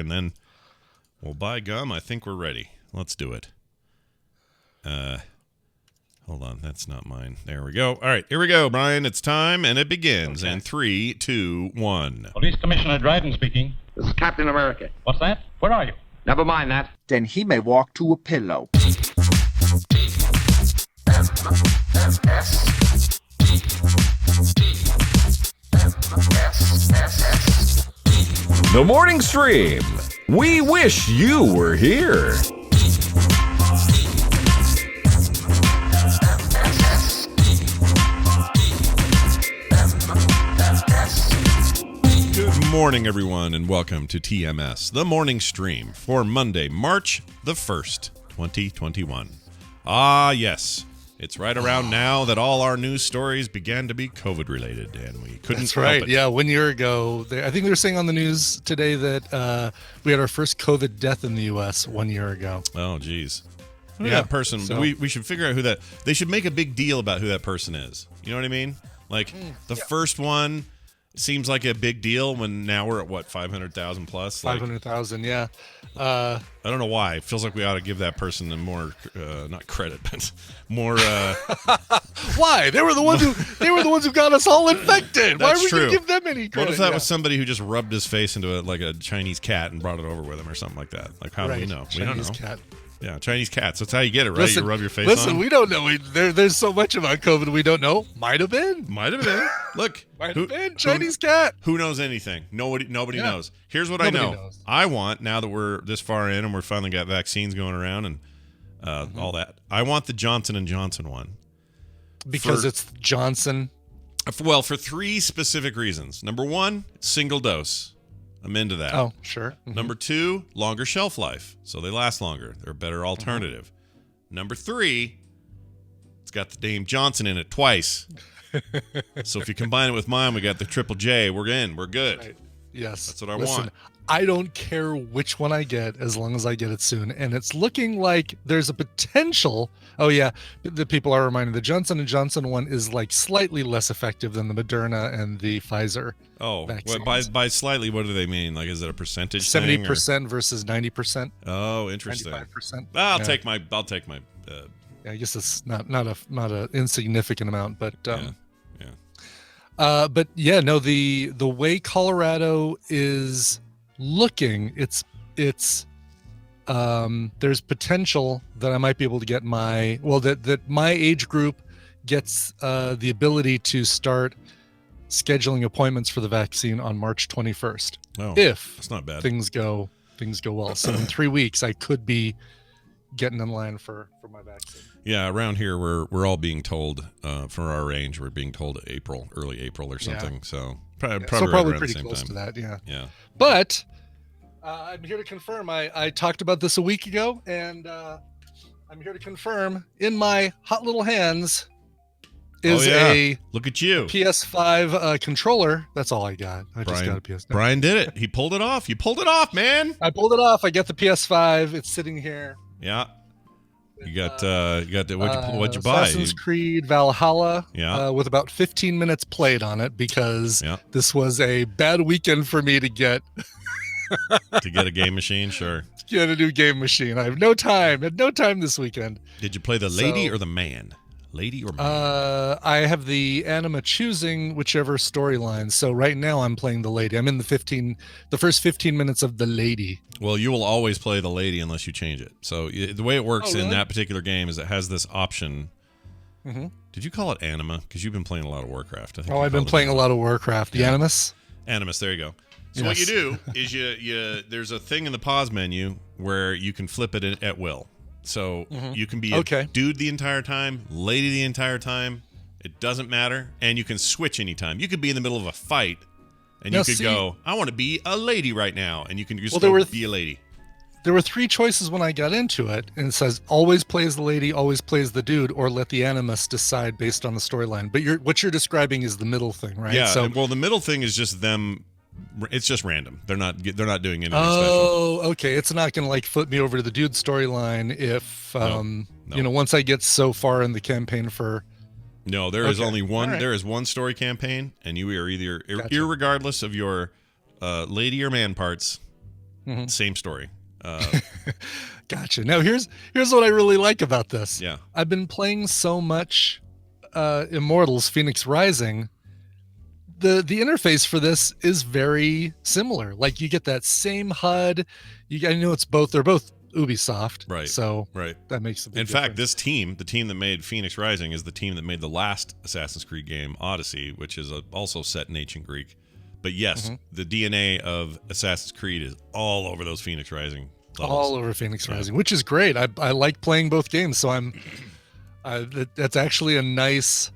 and then, well, by gum, I think we're ready. Let's do it. Hold on, that's not mine. There we go. All right, here we go, Brian. It's time, and it begins in 3, 2, 1. Police Commissioner Dryden speaking. This is Captain America. What's that? Where are you? Never mind that. Then he may walk to a pillow. The Morning Stream. We wish you were here. Good morning, everyone, and welcome to TMS, the morning stream for Monday, March the 1st, 2021. Ah, yes. It's right around now that all our news stories began to be COVID-related, and we couldn't That's help right. it. Yeah, 1 year ago. I think they were saying on the news today that we had our first COVID death in the U.S. 1 year ago. Oh, geez. Who Yeah, that person? so- We should figure out who that. They should make a big deal about who that person is. You know what I mean? Like the first one seems like a big deal when now we're at what 500,000 plus. Like, 500,000. Yeah. I don't know why. It feels like we ought to give that person more, not credit, but more. Why? They were the ones who got us all infected. Why are That's we going true. to give them any credit? What if that was somebody who just rubbed his face into like a Chinese cat and brought it over with him or something like that? Like how do we know? We don't know. Chinese cat. Yeah, Chinese cats. That's how you get it, right? You rub your face on. Listen, we don't know. There's so much about COVID we don't know. Might have been. Might have been. Look, Might have been. Chinese cat. Who knows anything? Nobody Yeah. knows. Here's what Nobody I know. knows. I want, now that we're this far in and we're finally got vaccines going around and all that, I want the Johnson & Johnson one. Because it's Johnson. Well, for three specific reasons. Number one, single dose. I'm into that. Oh, sure. Number two, longer shelf life. So they last longer. They're a better alternative. Number three, it's got the name Johnson in it twice. So if you combine it with mine, we got the Triple J. We're in. We're good. Right. Yes. That's what I Listen, want. I don't care which one I get as long as I get it soon. And it's looking like there's a potential. Oh, yeah. The people are reminded the Johnson & Johnson one is like slightly less effective than the Moderna and the Pfizer. Oh, vaccines. well, by slightly, what do they mean? Like, is it a percentage thing, or- 70% versus 90%. Oh, interesting. 95%. I'll Yeah. take my. Yeah, I guess it's not a insignificant amount, but Yeah. but yeah, no, the way Colorado is looking, it's there's potential that I might be able to get that my age group gets the ability to start scheduling appointments for the vaccine on March 21st. Oh, If that's not bad. things go well. So in 3 weeks I could be getting in line for my vaccine. Yeah, around here we're all being told for our range, we're being told early April or something. So probably So right probably around pretty the same close time. to that, yeah. Yeah. But I'm here to confirm. I talked about this a week ago, and I'm here to confirm in my hot little hands is a Look at you. PS5 controller. That's all I got. I just got a PS5. Brian did it. He pulled it off. You pulled it off, man. I pulled it off. I got the PS5. It's sitting here. Yeah. You got the what'd you buy? Assassin's Creed Valhalla. Yeah. With about 15 minutes played on it because Yeah. this was a bad weekend for me to get To get a game machine, sure. a new game machine. I have no time. Had no time this weekend. Did you play the lady So- or the man? Lady or man? I have the anima choosing whichever storyline. So right now I'm playing the lady. I'm in the first 15 minutes of the lady. Well, you will always play the lady unless you change it. So the way it works Oh, in really? that particular game is it has this option. Mm-hmm. Did you call it anima? Because you've been playing a lot of Warcraft. I think Oh, you I've been called it playing a anima. lot of Warcraft. The Animus. Animus, there you go. So what you Yes. do is you there's a thing in the pause menu where you can flip it at will. So you can be a Okay. dude the entire time, lady the entire time. It doesn't matter. And you can switch anytime. You could be in the middle of a fight and Now, you could see- go, I want to be a lady right now. And you can just Well, there go were be a lady. There were 3 choices when I got into it, and it says always plays the lady, always plays the dude, or let the Animus decide based on the storyline. But what you're describing is the middle thing, right? Yeah. So, Well, the middle thing is just them. It's just random. They're not doing anything special. oh, okay. It's not going to like flip me over to the dude storyline if, No. once I get so far in the campaign for. No, there is Okay. only one. All right. There is one story campaign, and you are either, Gotcha. irregardless of your lady or man parts, Mhm. Same story. Gotcha. Now here's what I really like about this. Yeah. I've been playing so much Immortals Phoenix Rising. The interface for this is very similar. Like you get that same HUD. I know they're both Ubisoft. Right. So Right. that makes a big In fact, difference. this team, the team that made Phoenix Rising, is the team that made the last Assassin's Creed game, Odyssey, which is also set in ancient Greek. But yes, the DNA of Assassin's Creed is all over those Phoenix Rising levels. All over Phoenix Rising, which is great. I like playing both games, so that's actually a nice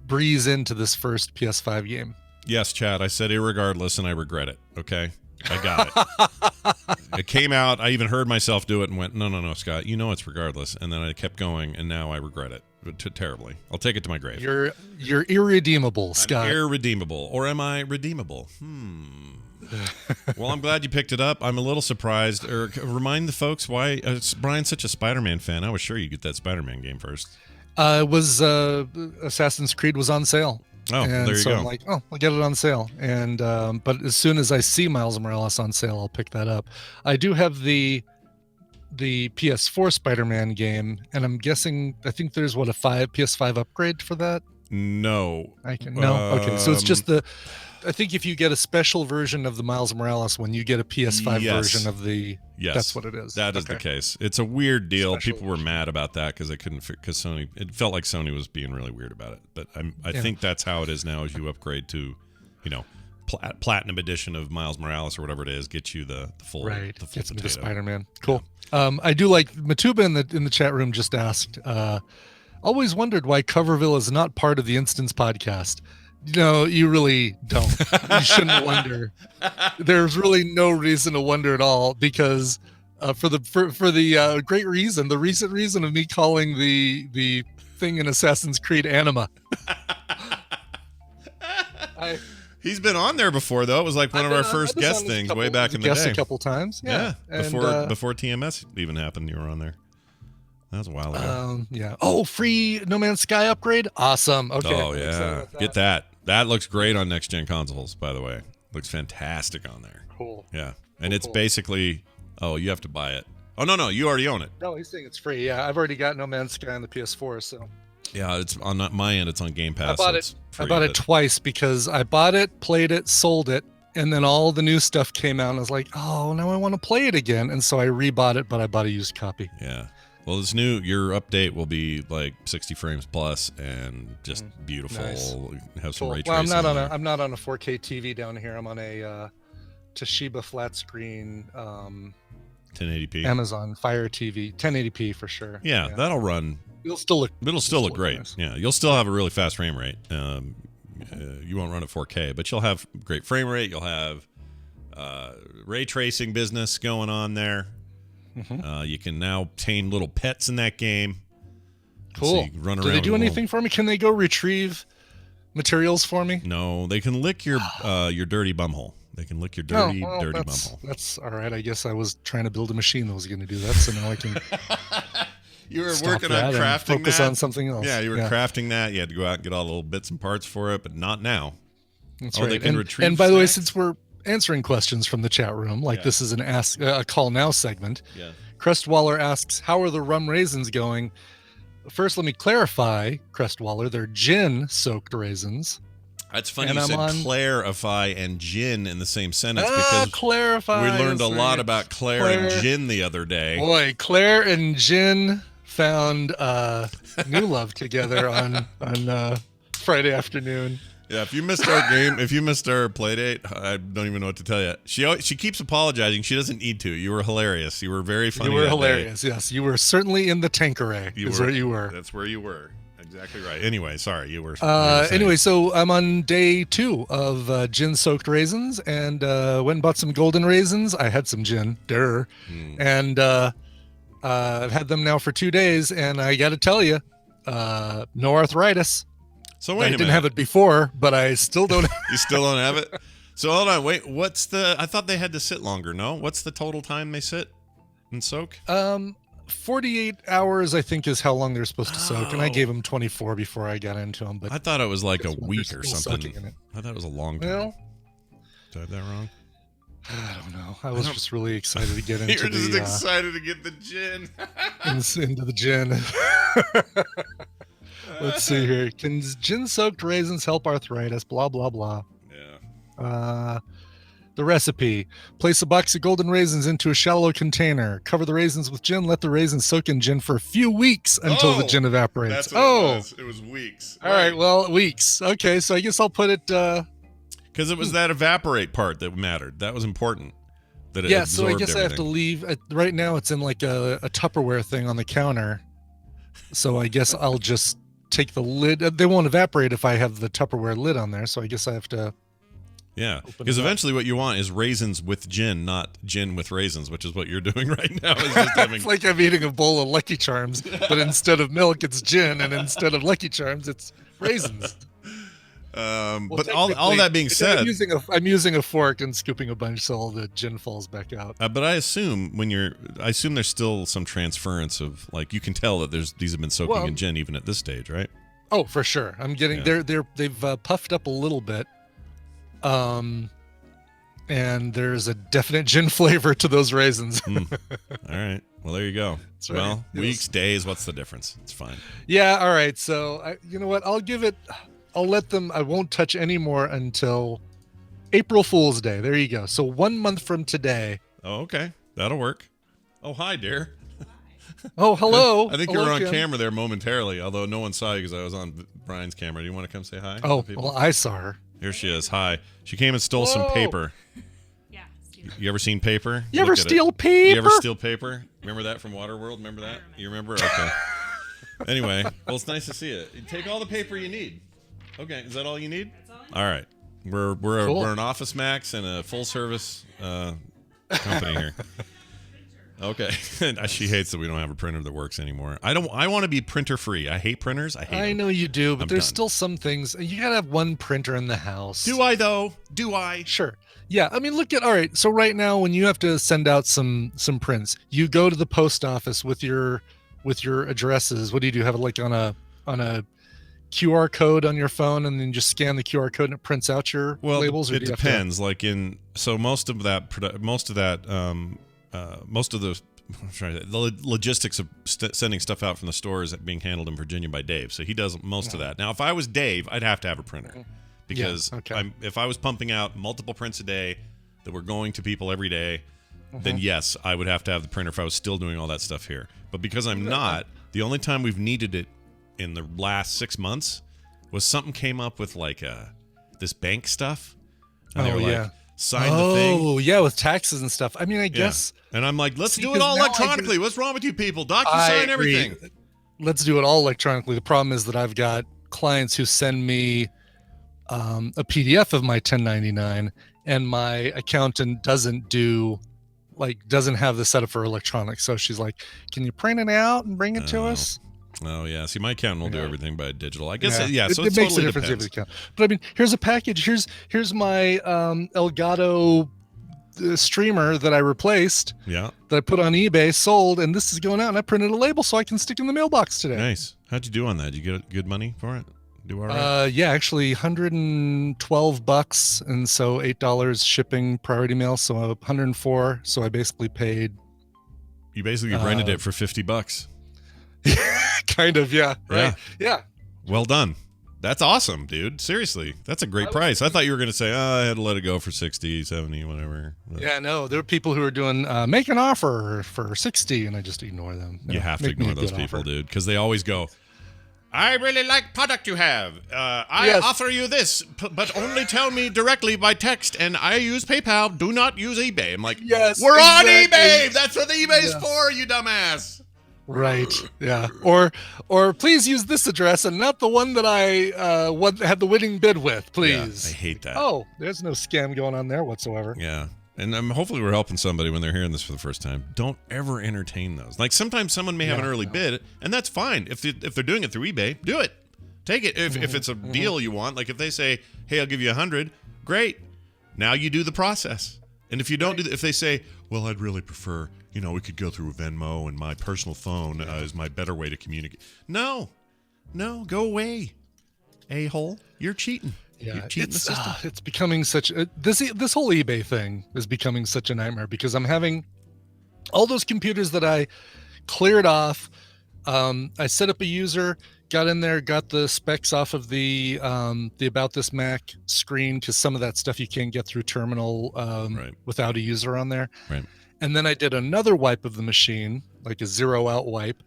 breeze into this first PS5 game. Yes, Chad, I said irregardless, and I regret it. Okay, I got it. It came out. I even heard myself do it and went, no, Scott, you know it's regardless. And then I kept going, and now I regret it terribly. I'll take it to my grave. You're irredeemable, Scott. I'm irredeemable, or am I redeemable? Well, I'm glad you picked it up. I'm a little surprised. Remind the folks why Brian's such a Spider-Man fan. I was sure you'd get that Spider-Man game first. It was Assassin's Creed was on sale. Oh, and there you so go. I'm like, I'll get it on sale. And but as soon as I see Miles Morales on sale, I'll pick that up. I do have the PS4 Spider-Man game, and I'm guessing I think there's a PS5 upgrade for that. No. Okay, so it's just I think if you get a special version of the Miles Morales one, you get a PS5 version of the. Yes, that's what it is. That is the case. It's a weird deal. Special People were mad about that because they couldn't, because Sony. It felt like Sony was being really weird about it. But I think that's how it is now. As you upgrade to, platinum edition of Miles Morales or whatever it is, gets you the full. Right. The full Gets me the potato. Spider-Man. Cool. I do like Matuba in the chat room just asked. Always wondered why Coverville is not part of the Instance podcast. No, you really don't. You shouldn't wonder. There's really no reason to wonder at all, because for the great reason, the recent reason of me calling the thing in Assassin's Creed Anima. He's been on there before, though. It was like one of our first guest things way back in the day. A couple times, yeah. Before TMS even happened, you were on there. That was a while ago. Yeah. Oh, free No Man's Sky upgrade. Awesome. Okay. Oh yeah, get that. That looks great on next gen consoles. By the way, looks fantastic on there. Cool. Yeah, and it's basically. Oh, you have to buy it. Oh no, you already own it. No, he's saying it's free. Yeah, I've already got No Man's Sky on the PS4, so. Yeah, it's on my end. It's on Game Pass. I bought it twice because I bought it, played it, sold it, and then all the new stuff came out, and I was like, oh, now I want to play it again, and so I rebought it, but I bought a used copy. Yeah. Well, your update will be like 60 frames plus and just beautiful. Nice. Have some ray Well, tracing. I'm not on a 4K TV down here. I'm on a Toshiba flat screen 1080p. Amazon Fire TV, 1080p for sure. Yeah, that'll run. It'll still look great. Nice. Yeah, you'll still have a really fast frame rate. You won't run at 4K, but you'll have great frame rate. You'll have ray tracing business going on there. You can now obtain little pets in that game. Cool. So you can run do around they do with anything for me? Can they go retrieve materials for me? No, they can lick your dirty bumhole. They can lick your dirty bumhole. That's all right. I guess I was trying to build a machine that was going to do that, so now I can. You were stop working that on and crafting focus that? on something else. Yeah, you were crafting that. You had to go out and get all the little bits and parts for it, but not now. That's right. They can retrieve and by the way, snacks? since we're answering questions from the chat room, like this is an a call now segment. Yeah. Crestwaller asks, how are the rum raisins going? First, let me clarify, Crestwaller, they're gin-soaked raisins. That's funny And you I'm said on- clarify and gin in the same sentence because clarify. we learned a is lot right. about Claire and gin the other day. Boy, Claire and Jin found new love together on Friday afternoon. Yeah, if you missed our game, if you missed our play date, I don't even know what to tell you. She keeps apologizing. She doesn't need to. You were hilarious. You were very funny. You were that hilarious. Yes, you were certainly in the Tanqueray. Where you were. That's where you were. Exactly right. Anyway, sorry, you were. Anyway, so I'm on day 2 of gin-soaked raisins, and went and bought some golden raisins. I had some gin, and I've had them now for 2 days, and I got to tell you, no arthritis. So wait a minute. I didn't have it before, but I still don't. You still don't have it? So hold on, wait. What's the? I thought they had to sit longer. No, what's the total time they sit and soak? 48 hours, I think, is how long they're supposed to soak, and I gave them 24 before I got into them. But I thought it was like a when week they're or still something. soaking in it. I thought it was a long time. Well, Did I have that wrong? I don't know. I was just really excited to get into You're just the excited to get the gin. into the gin. Let's see here. Can gin-soaked raisins help arthritis? Blah blah blah. Yeah. The recipe: place a box of golden raisins into a shallow container. Cover the raisins with gin. Let the raisins soak in gin for a few weeks until the gin evaporates. That's what it was. It was weeks. All right. Well, weeks. Okay, so I guess I'll put it. Because it was that evaporate part that mattered. That was important. That it So I guess absorbed I have to leave. Right now, it's in like a Tupperware thing on the counter. So I guess I'll just take the lid. They won't evaporate if I have the Tupperware lid on there. So I guess I have to. Yeah, because eventually what you want is raisins with gin, not gin with raisins, which is what you're doing right now. Is just having... It's like I'm eating a bowl of Lucky Charms, but instead of milk, it's gin, and instead of Lucky Charms, it's raisins. But all that being said, I'm using a fork and scooping a bunch so all the gin falls back out. But I assume there's still some transference of, like, you can tell that these have been soaking in gin even at this stage, right? Oh, for sure. I'm getting they've puffed up a little bit. And there's a definite gin flavor to those raisins. All right. Well, there you go. That's right. Well, weeks, days, what's the difference? It's fine. Yeah. All right. So you know what? I'll let them. I won't touch any more until April Fool's Day. There you go. So 1 month from today. Oh, okay. That'll work. Oh, hi, dear. Oh, hello. I think hello, you were on Kim. camera there momentarily, although no one saw you because I was on Brian's camera. Do you want to come say hi? Oh, well, I saw her. Here she is. Hi. She came and stole some paper. Yeah. You ever seen paper? You ever steal paper? You ever steal paper? Remember that from Waterworld? Remember that? You remember? Okay. Anyway, well, it's nice to see it. Take all the paper you need. Okay, is that all you need? That's all All right. We're Cool. an Office Max and a full service company here. Okay. She hates that we don't have a printer that works anymore. I want to be printer free. I hate printers. I know you do, but I'm there's done. still some things. You gotta have one printer in the house. Do I though? Do I? Sure. Yeah. I mean, all right. So right now, when you have to send out some prints, you go to the post office with your addresses. What do you do? Have it like on a QR code on your phone, and then just scan the QR code and it prints out your labels? Or it depends. Like most of the logistics of sending stuff out from the store is being handled in Virginia by Dave, so he does most of that. Now, if I was Dave, I'd have to have a printer because if I was pumping out multiple prints a day that were going to people every day, then yes, I would have to have the printer if I was still doing all that stuff here. But because I'm not, the only time we've needed it in the last 6 months was something came up with like this bank stuff. And they were like, sign the thing. Oh, yeah, with taxes and stuff. I mean, I guess. And I'm like, let's do it all electronically. What's wrong with you people? DocuSign everything. Let's do it all electronically. The problem is that I've got clients who send me a PDF of my 1099, and my accountant doesn't have the setup for electronic. So she's like, can you print it out and bring it to us? Oh, yeah. See, my accountant will do everything by digital. I guess, so it makes totally a difference depends. if you account. But I mean, here's a package. Here's my Elgato streamer that I replaced. Yeah. That I put on eBay, sold, and this is going out, and I printed a label so I can stick in the mailbox today. Nice. How'd you do on that? Did you get good money for it? Do all right? Yeah, actually $112, and so $8 shipping, priority mail, so $104. So I basically paid. You basically rented it for $50. Kind of, yeah. Right. Yeah. Well done. That's awesome, dude. Seriously. That's a great price. I thought you were going to say, I had to let it go for 60, 70, whatever. But yeah, no. There are people who are doing make an offer for 60, and I just ignore them. You have to ignore those people, dude, because they always go, I really like product you have. I offer you this, but only tell me directly by text, and I use PayPal. Do not use eBay. I'm like, yes, we're on eBay. That's what eBay's for, you dumbass. Right. Yeah. Or please use this address and not the one that I had the winning bid with, please. Yeah, I hate that. Oh, there's no scam going on there whatsoever. Yeah. And hopefully we're helping somebody when they're hearing this for the first time. Don't ever entertain those. Like sometimes someone may have an early bid, and that's fine. If they're doing it through eBay, do it. Take it. If it's a deal you want, like if they say, hey, I'll give you 100, great. Now you do the process. And if you don't if they say, well, I'd really prefer, we could go through Venmo and my personal phone is my better way to communicate. No, go away, a-hole. You're cheating. Yeah, You're cheating the system. it's becoming such this whole eBay thing is becoming such a nightmare because I'm having all those computers that I cleared off. I set up a user, got in there, got the specs off of the About This Mac screen because some of that stuff you can't get through terminal without a user on there. Right. And then I did another wipe of the machine, like a zero out wipe,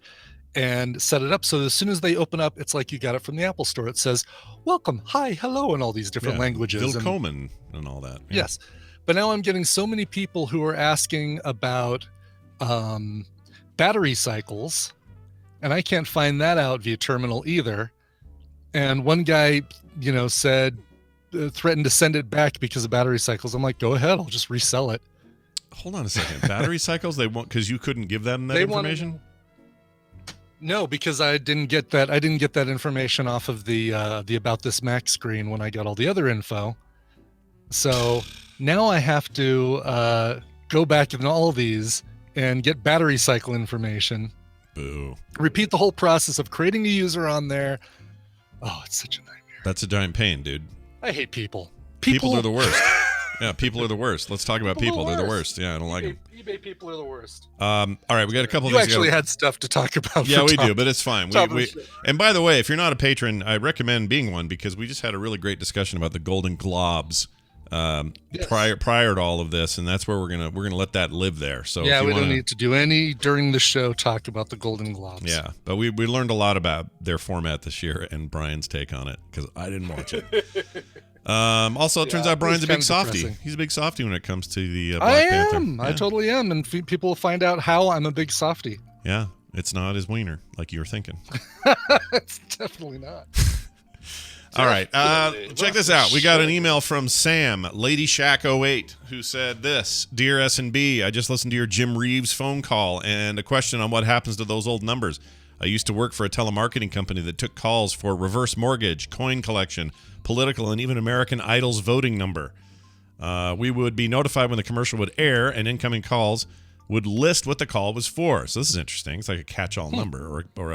and set it up so as soon as they open up, it's like you got it from the Apple Store. It says, welcome, hi, hello, in all these different languages. Willkommen and all that. Yeah. Yes. But now I'm getting so many people who are asking about battery cycles, and I can't find that out via terminal either. And one guy, said, threatened to send it back because of battery cycles. I'm like, go ahead, I'll just resell it. Hold on a second. Battery cycles? They won't, because you couldn't give them that information? No, because I didn't get that. I didn't get that information off of the About This Mac screen when I got all the other info. So now I have to go back in all of these and get battery cycle information. Boo. Repeat the whole process of creating a user on there. Oh, it's such a nightmare. That's a giant pain, dude. I hate people. People are the worst. Yeah, people are the worst. Let's talk about people. They're the worst. Yeah, I don't like them. eBay people are the worst. All right, we got a couple of You things. actually had stuff to talk about. Yeah, we do, but it's fine. And by the way, if you're not a patron, I recommend being one because we just had a really great discussion about the Golden Globes prior to all of this, and that's where we're gonna let that live there. So yeah, we don't need to do any during the show talk about the Golden Globes. Yeah, but we learned a lot about their format this year and Brian's take on it because I didn't watch it. Also, it turns out Brian's a big softie. Depressing. He's a big softie when it comes to the Black Panther. Yeah. I totally am, and people will find out how I'm a big softie. Yeah, it's not his wiener like you were thinking. It's definitely not. All right, check this out. We got an email from Sam, Lady Shack 08, who said this: Dear S&B, I just listened to your Jim Reeves phone call and a question on what happens to those old numbers. I used to work for a telemarketing company that took calls for reverse mortgage, coin collection, political, and even American Idol's voting number. We would be notified when the commercial would air, and incoming calls would list what the call was for. So this is interesting. It's like a catch-all number, or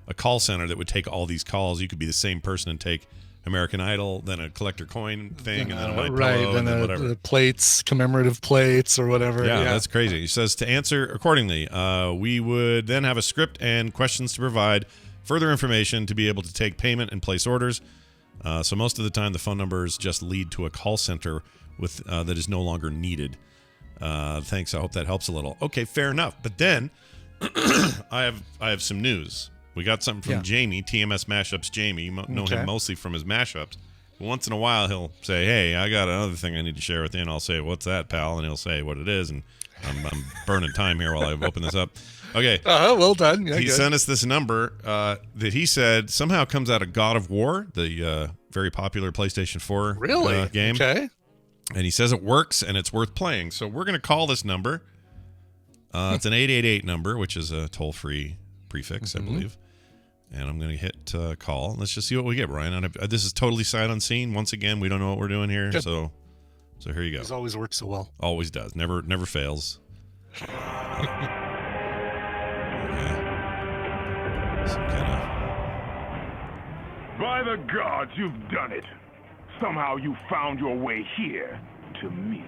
a call center that would take all these calls. You could be the same person and take American Idol, then a collector coin thing, and then a My Pillow, and then whatever. The plates, commemorative plates, or whatever. Yeah, that's crazy. He says to answer accordingly, we would then have a script and questions to provide further information to be able to take payment and place orders. So most of the time, the phone numbers just lead to a call center with that is no longer needed. Thanks. I hope that helps a little. Okay, fair enough. But then I have some news. We got something from Jamie, TMS Mashups Jamie. You know him mostly from his mashups. But once in a while, he'll say, hey, I got another thing I need to share with you. And I'll say, what's that, pal? And he'll say what it is. And I'm burning time here while I open this up. Okay. Well done. Yeah, he sent us this number that he said somehow comes out of God of War, the very popular PlayStation 4 game. Okay. And he says it works and it's worth playing. So we're going to call this number. It's an 888 number, which is a toll-free prefix, I believe. And I'm going to hit call. Let's just see what we get, Brian. This is totally sight unseen. Once again, we don't know what we're doing here. Good. So here you go. This always works so well. Always does. Never fails. Okay. Some kind of... By the gods, you've done it. Somehow you found your way here to me.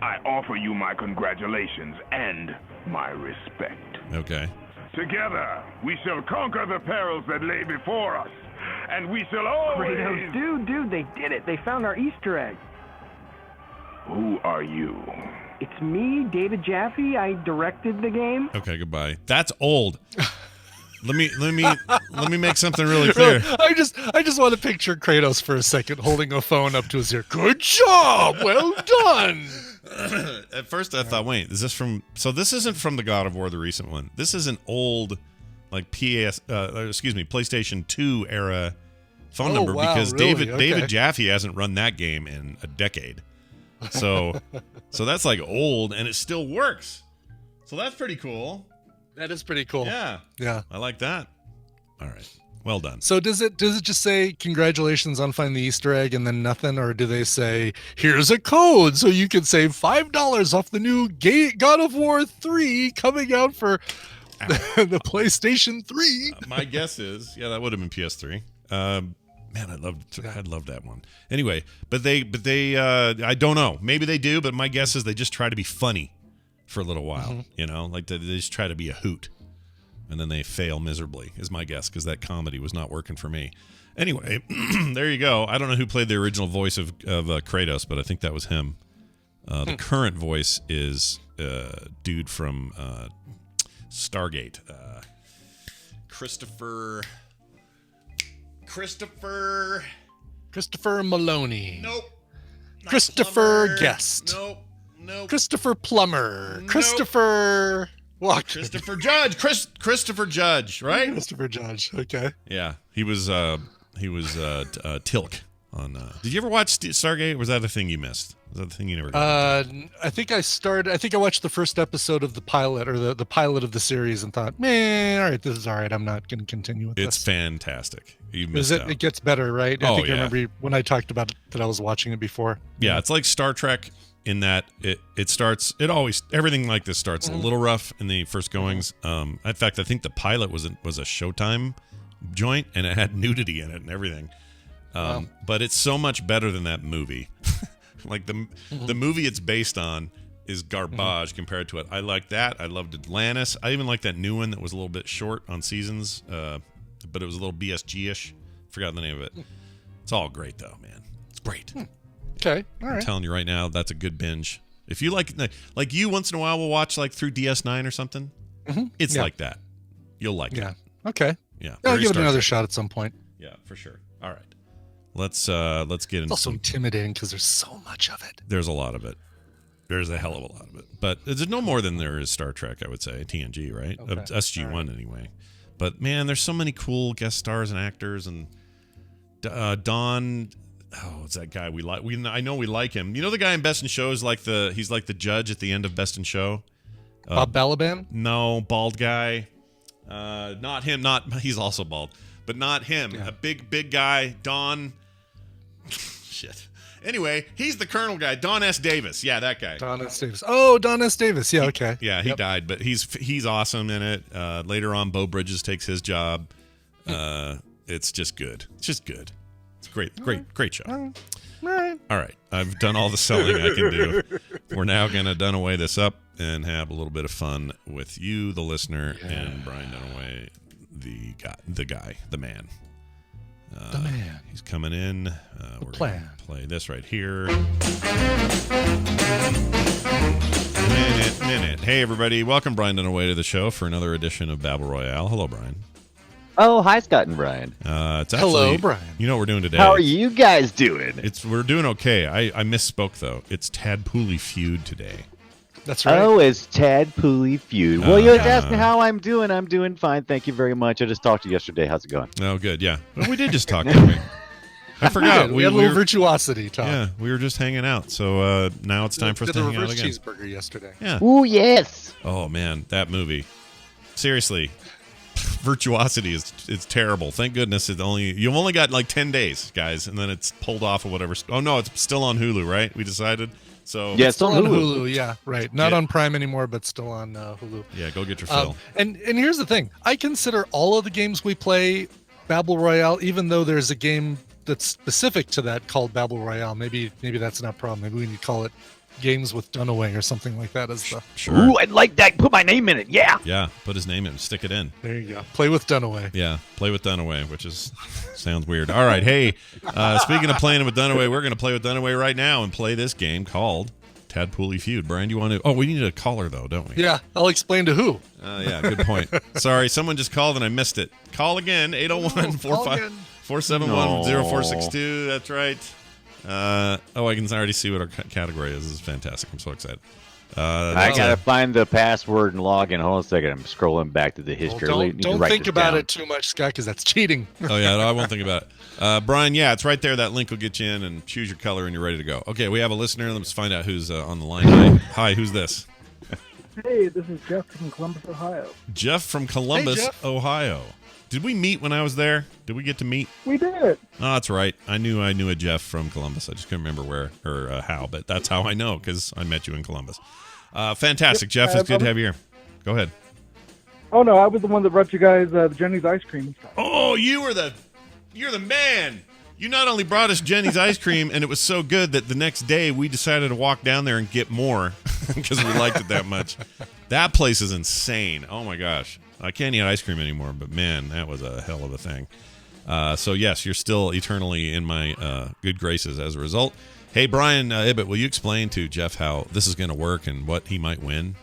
I offer you my congratulations and my respect. Okay. Together, we shall conquer the perils that lay before us, and we shall always... Kratos, dude, they did it. They found our Easter egg. Who are you? It's me, David Jaffe. I directed the game. Okay, goodbye. That's old. Let me make something really clear. I just want to picture Kratos for a second holding a phone up to his ear. Good job, well done. At first, I thought, wait, is this from? So this isn't from the God of War, the recent one. This is an old, like PlayStation 2 era phone number because really? David Jaffe hasn't run that game in a decade. So that's like old, and it still works. So that's pretty cool. That is pretty cool. Yeah. I like that. All right. Well done. So does it just say congratulations on finding the Easter egg and then nothing, or do they say here's a code so you can save $5 off the new God of War 3 coming out for the PlayStation 3? My guess is that would have been PS3. Man, I love that one. Anyway, but they I don't know. Maybe they do, but my guess is they just try to be funny for a little while. Like they just try to be a hoot, and then they fail miserably. Is my guess, because that comedy was not working for me. Anyway, there you go. I don't know who played the original voice of Kratos, but I think that was him. The current voice is dude from Stargate, Christopher Maloney. Nope. Christopher Plummer. Guest. Nope. Christopher Plummer. Nope. Christopher Walker. Christopher Judge. Christopher Judge, right? Christopher Judge. Okay. Yeah, he was Tilk on. Did you ever watch Stargate? Or was that a thing you missed? Was that the thing you never got into? I think I watched the first episode of the pilot, or the pilot of the series, and thought, man, all right, this is all right. I'm not going to continue with this. It's fantastic. You missed out. It gets better, right? Oh, I think yeah. I remember when I talked about it, that I was watching it before. Yeah, it's like Star Trek in that everything like this starts a little rough in the first goings. In fact, I think the pilot was a Showtime joint, and it had nudity in it and everything. But it's so much better than that movie. Like the movie it's based on is garbage compared to it. I like that. I loved Atlantis. I even like that new one that was a little bit short on seasons, but it was a little BSG-ish. Forgot the name of it. It's all great though, man. It's great. Okay, all I'm right. telling you right now, that's a good binge. If you like you once in a while will watch like through DS9 or something. It's like that. You'll like it. Yeah. Okay. Yeah. I'll very give it Star another Trek. shot at some point. Yeah, for sure. All right. Let's get It's into also intimidating because there's so much of it. There's a lot of it. There's a hell of a lot of it. But there's no more than there is Star Trek, I would say. TNG, right? Okay. SG1 anyway. But man, there's so many cool guest stars and actors, and Don. Oh, it's that guy we like. I know we like him. You know the guy in Best in Show is he's like the judge at the end of Best in Show. Bob Balaban? No, bald guy. Not him. He's also bald, but not him. Yeah. A big guy. Don. Shit. Anyway, he's the Colonel guy. Don S. Davis. Yeah, that guy. Don S. Davis. Oh, Don S. Davis. Yeah, okay. Yeah, he died, but he's awesome in it. Later on, Bo Bridges takes his job. It's just good. It's just good. It's great show. All right. All right, I've done all the selling I can do. We're now gonna Dunaway this up and have a little bit of fun with you, the listener, and Brian Dunaway, the man. The man. He's coming in. We're plan. gonna play this right here. Minute. Hey, everybody. Welcome, Brian Dunaway, to the show for another edition of Battle Royale. Hello, Brian. Oh, hi, Scott and Brian. It's actually, Hello, Brian. You know what we're doing today? How are you guys doing? We're doing okay. I misspoke, though. It's Tadpooley Feud today. That's right. Oh, it's Tadpooley Feud. Well, you asked me how I'm doing. I'm doing fine. Thank you very much. I just talked to you yesterday. How's it going? Oh, good. Yeah. Well, we did just talk, didn't we? I forgot. We had a little virtuosity talk. Yeah, we were just hanging out. So now it's time for us Did to the hang out reverse again. cheeseburger yesterday. Yeah. Ooh, yes. Oh, man. That movie. Seriously. Virtuosity is terrible. Thank goodness you've only got like 10 days, guys, and then it's pulled off of whatever. Oh no, it's still on Hulu, right? We decided. So Yeah, it's Still on on Hulu. Hulu, yeah, right. Not Yeah. on Prime anymore, but still on Hulu. Yeah, go get your fill. And here's the thing: I consider all of the games we play Battle Royale, even though there's a game that's specific to that called Battle Royale. Maybe that's not a problem. Maybe we need to call it Games with Dunaway or something like that. As the Sure. Ooh, I'd like that. Put my name in it. Yeah. Yeah, put his name in. Stick it in. there you go. Play with Dunaway. Yeah, play with Dunaway, which sounds weird. All right, hey, speaking of playing with Dunaway, we're going to play with Dunaway right now and play this game called Tadpooley Feud. Brian, do you want to? Oh, we need a caller though, don't we? Yeah, I'll explain to who. Yeah, good point. Sorry, someone just called and I missed it. Call again, 801-471-0462. That's right. I can already see what our category is. This is fantastic. I'm so excited. I gotta find the password and log in. Hold on a second. I'm scrolling back to the history. Well, You need to don't write think this about down. it too much, Scott, because that's cheating. Oh, yeah, no, I won't think about it. Brian, yeah, it's right there. That link will get you in and choose your color and you're ready to go. Okay, we have a listener. Let's find out who's on the line. Hi, who's this? Hey, this is Jeff from Columbus, Ohio. Jeff from Columbus, Jeff. Ohio. Did we meet when I was there? Did we get to meet? We did. Oh, that's right. I knew a Jeff from Columbus. I just couldn't remember where or how, but that's how I know because I met you in Columbus. Fantastic, Jeff. It's good to have you here. Go ahead. Oh no, I was the one that brought you guys the Jenny's ice cream and stuff. Oh, you're the man. You not only brought us Jenny's ice cream, and it was so good that the next day we decided to walk down there and get more because we liked it that much. That place is insane. Oh, my gosh. I can't eat ice cream anymore, but, man, that was a hell of a thing. So, yes, you're still eternally in my good graces as a result. Hey, Brian Ibbett, will you explain to Jeff how this is going to work and what he might win?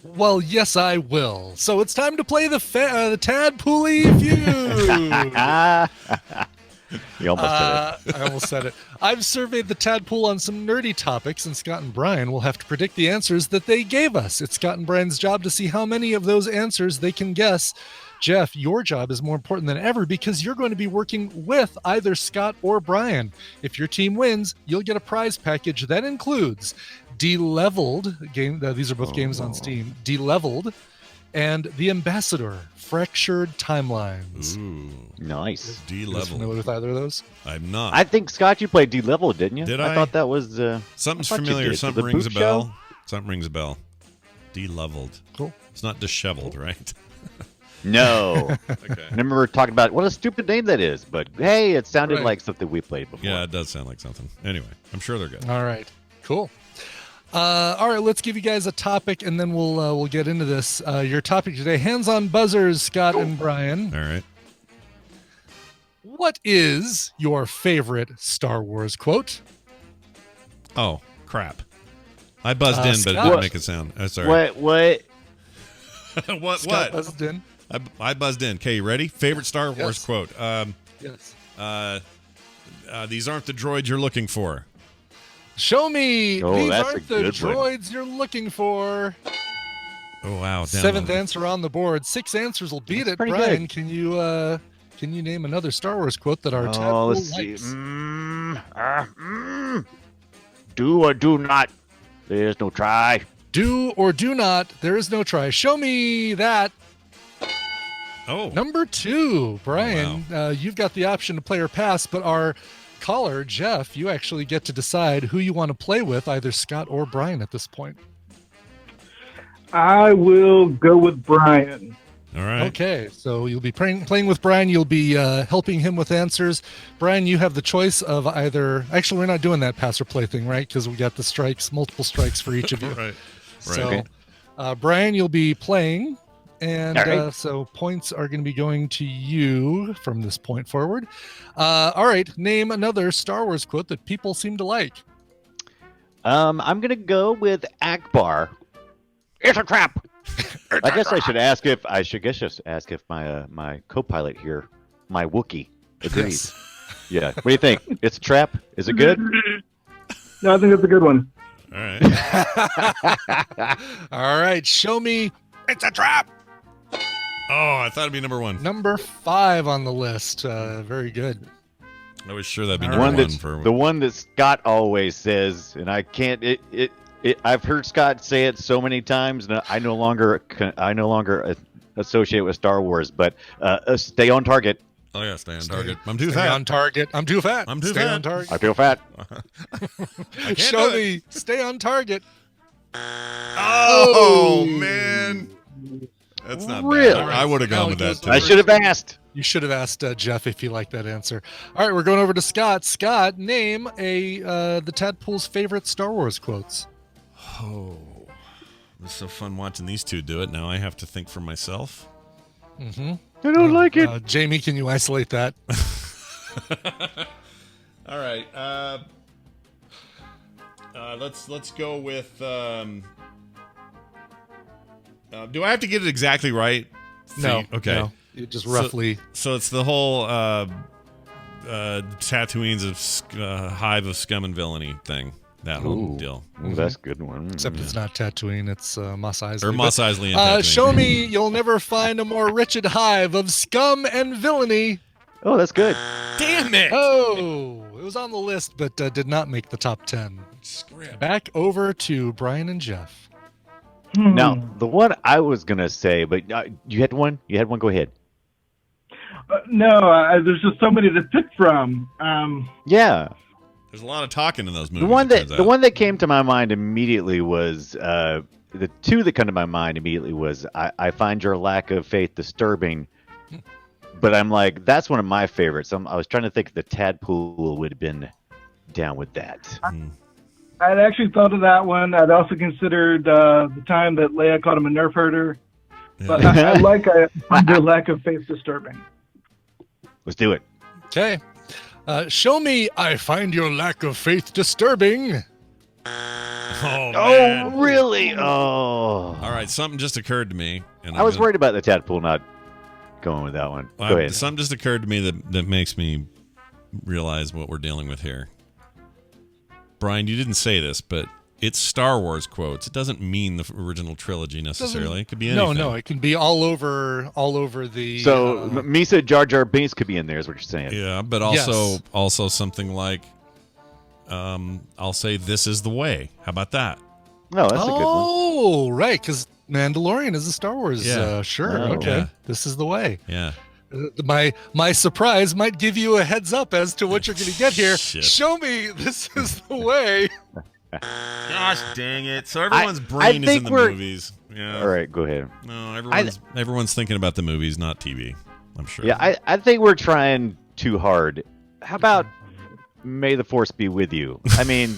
Well, yes, I will. So it's time to play the Tadpooley Feud. You almost said it. I almost said it. I've surveyed the Tadpool on some nerdy topics, and Scott and Brian will have to predict the answers that they gave us. It's Scott and Brian's job to see how many of those answers they can guess. Jeff, your job is more important than ever because you're going to be working with either Scott or Brian. If your team wins, you'll get a prize package that includes De-Leveled game. These are both games on Steam. De-Leveled and The Ambassador, Fractured Timelines. Ooh, Nice. De-Leveled. Familiar with either of those? I'm not. I think, Scott, you played D-Level, didn't you? Did I? I thought that was... Something's I thought you familiar. did. Something The rings a Boot bell. Show? Something rings a bell. De-leveled. Cool. It's not disheveled, right? No. Okay. I remember talking about what a stupid name that is, but hey, it sounded Right. like something we played before. Yeah, it does sound like something. Anyway, I'm sure they're good. All right. Cool. All right, let's give you guys a topic, and then we'll get into this. Your topic today: hands-on buzzers, Scott and Brian. All right. What is your favorite Star Wars quote? Oh, crap. I buzzed in, but it Scott. didn't make a sound. Sorry. What? what? Scott What? buzzed in. I buzzed in. Okay, you ready? Favorite Star Wars Yes. quote. Yes. These aren't the droids you're looking for. Show me. Oh, These that's a aren't the good one. droids you're looking for. Oh, wow. Seventh download. answer on the board. 6 answers will beat That's it. pretty Brian, good. can you name another Star Wars quote that our Oh, Tadpool let's see. likes? Do or do not. There's no try. Do or do not. There is no try. Show me that. Oh. Number 2, Brian, you've got the option to play or pass, but our caller, Jeff, you actually get to decide who you want to play with, either Scott or Brian at this point. I will go with Brian. All right. Okay, so you'll be playing with Brian. You'll be helping him with answers. Brian, you have the choice of either... Actually, we're not doing that pass or play thing, right? Because we got the strikes, multiple strikes for each of you. Right. So, Okay. Brian, you'll be playing, and All right. so points are going to be going to you from this point forward. All right, name another Star Wars quote that people seem to like. I'm gonna go with Akbar. It's a trap. I guess I should ask if my my co-pilot here, my Wookiee, agrees. Yeah. What do you think? It's a trap. Is it good? No, I think that's a good one. All right. All right, show me. It's a trap. Oh, I thought it'd be number 1. Number 5 on the list. Very good. I was sure that'd be The number one 1 that's for... the one that Scott always says, and I can't. I've heard Scott say it so many times, and I no longer associate with Star Wars. But stay on target. Oh, yeah, stay on target. I'm too Stay fat. on target. I'm too fat. I'm too Stay fat. on target. I feel fat. I can't Show do it. me. Stay on target. Oh, man. That's not Really? bad. I would have gone with that, too. I should have asked. You should have asked Jeff if he liked that answer. All right, we're going over to Scott. Scott, name the Tadpool's favorite Star Wars quotes. Oh, it's so fun watching these two do it. Now I have to think for myself. Mm-hmm. I don't like it. Jamie, can you isolate that? All right. Let's go with. Do I have to get it exactly right? No. Okay. No. You just roughly. So it's the whole Tatooine's of hive of scum and villainy thing. That whole deal. Ooh, that's a good one. Except it's not Tatooine, it's Mos Eisley. Or Mos Eisley and Tatooine. Show me you'll never find a more wretched hive of scum and villainy. Oh, that's good. Damn it! Oh, it was on the list, but did not make the top 10. Back over to Brian and Jeff. Now, the one I was gonna say, but you had one. You had one. Go ahead. No, there's just so many to pick from. Yeah. There's a lot of talking in those movies. The one that came to my mind immediately was the two that come to my mind immediately was I find your lack of faith disturbing. but I'm like, that's one of my favorites. I was trying to think the Tadpool would have been down with that. I'd actually thought of that one. I'd also considered the time that Leia called him a nerf herder. But I find your lack of faith disturbing. Let's do it. Okay. Show me I find your lack of faith disturbing. Oh, really? Oh. All right, something just occurred to me. And I was worried about the Tadpool not going with that one. Go ahead. Something just occurred to me that makes me realize what we're dealing with here. Brian, you didn't say this, but it's Star Wars quotes. It doesn't mean the original trilogy necessarily. It could be anything. No, it can be all over the. So Misa Jar Jar Binks could be in there, is what you're saying. Yeah, but also something like, I'll say "This is the way." How about that? No, that's a good one. Oh, right, because Mandalorian is a Star Wars. Sure, okay. Yeah. This is the way. Yeah. My surprise might give you a heads up as to what you're going to get here. Shit. Show me this is the way. Gosh dang it! So everyone's brain is in the movies. Yeah. All right, go ahead. No, everyone's thinking about the movies, not TV. I'm sure. Yeah, I think we're trying too hard. How about May the Force be with you? I mean,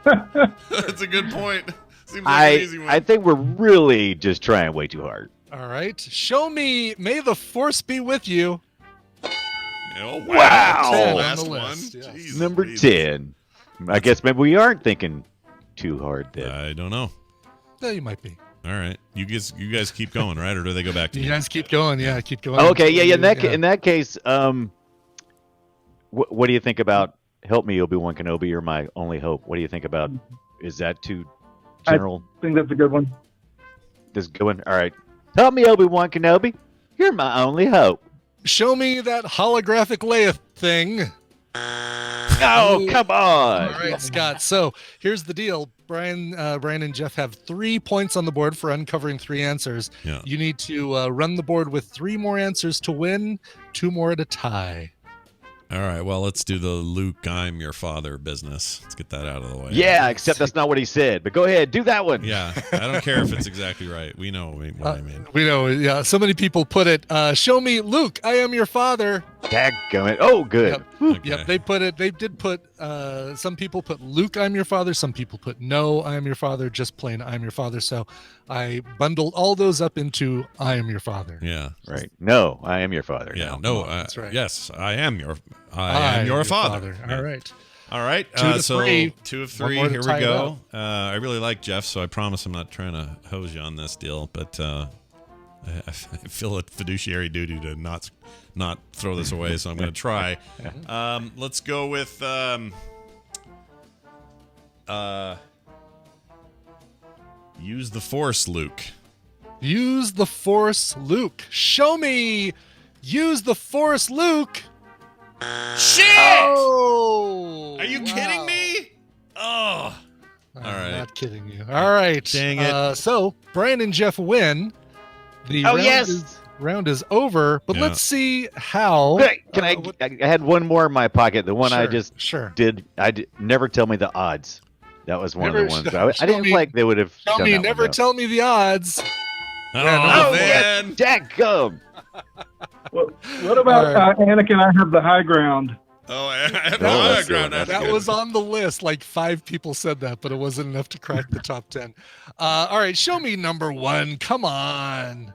that's a good point. Seems like an easy one. I think we're really just trying way too hard. All right, show me May the Force be with you. Oh, wow. 10 Last on the one. list, yes. Jeez, Number Louise. 10. I guess maybe we aren't thinking too hard then. I don't know. No, you might be. All right, you guys keep going, right? Or do they go back to You me? guys keep going. Yeah, keep going. Okay, yeah. In that case, what do you think about "Help Me, Obi-Wan Kenobi"? You're my only hope. What do you think about? Is that too general? I think that's a good one. This good one. All right. Help me, Obi-Wan Kenobi. You're my only hope. Show me that holographic Leia thing. Oh, come on. All right, Scott. So here's the deal. Brian and Jeff have 3 points on the board for uncovering 3 answers. Yeah. You need to run the board with 3 more answers to win, 2 more at a tie. All right, well, let's do the Luke, I'm your father business. Let's get that out of the way. Yeah, except that's not what he said. But go ahead, do that one. Yeah, I don't care if it's exactly right. We know what I mean. We know, yeah. So many people put it, show me Luke, I am your father. Dadgummit. Oh, good. Yep. Okay. Yep, they did put, some people put Luke, I'm your father. Some people put no, I am your father, just plain I'm your father. So I bundled all those up into I am your father. Yeah. Right. No, I am your father. Yeah. No. No. That's right. Yes, I am your father. All right. All right. 2 to 3. 2 of One 3. more to Here we tie it go. I really like Jeff, so I promise I'm not trying to hose you on this deal, but I feel a fiduciary duty to not throw this away, so I'm going to try. Let's go with use the Force, Luke. Use the Force, Luke. Show me. Use the Force, Luke. Shit! Oh! Are you kidding me? Oh. I'm All right. not kidding you. All right. Dang it. So Brian and Jeff win. The round is over, but Yeah. let's see how. Can I had one more in my pocket. The one I just sure. did. Never tell me the odds. That was one Never of the ones. show I didn't me- like they would have. Tell done me, that never one, though. tell me the odds. Oh, yes, man. dadgum. What about Anakin? I have the high ground. Oh, I have Oh, the that's ground. good. That's That good. was on the list. Like 5 people said that, but it wasn't enough to crack the top 10. All right, show me number 1. Come on.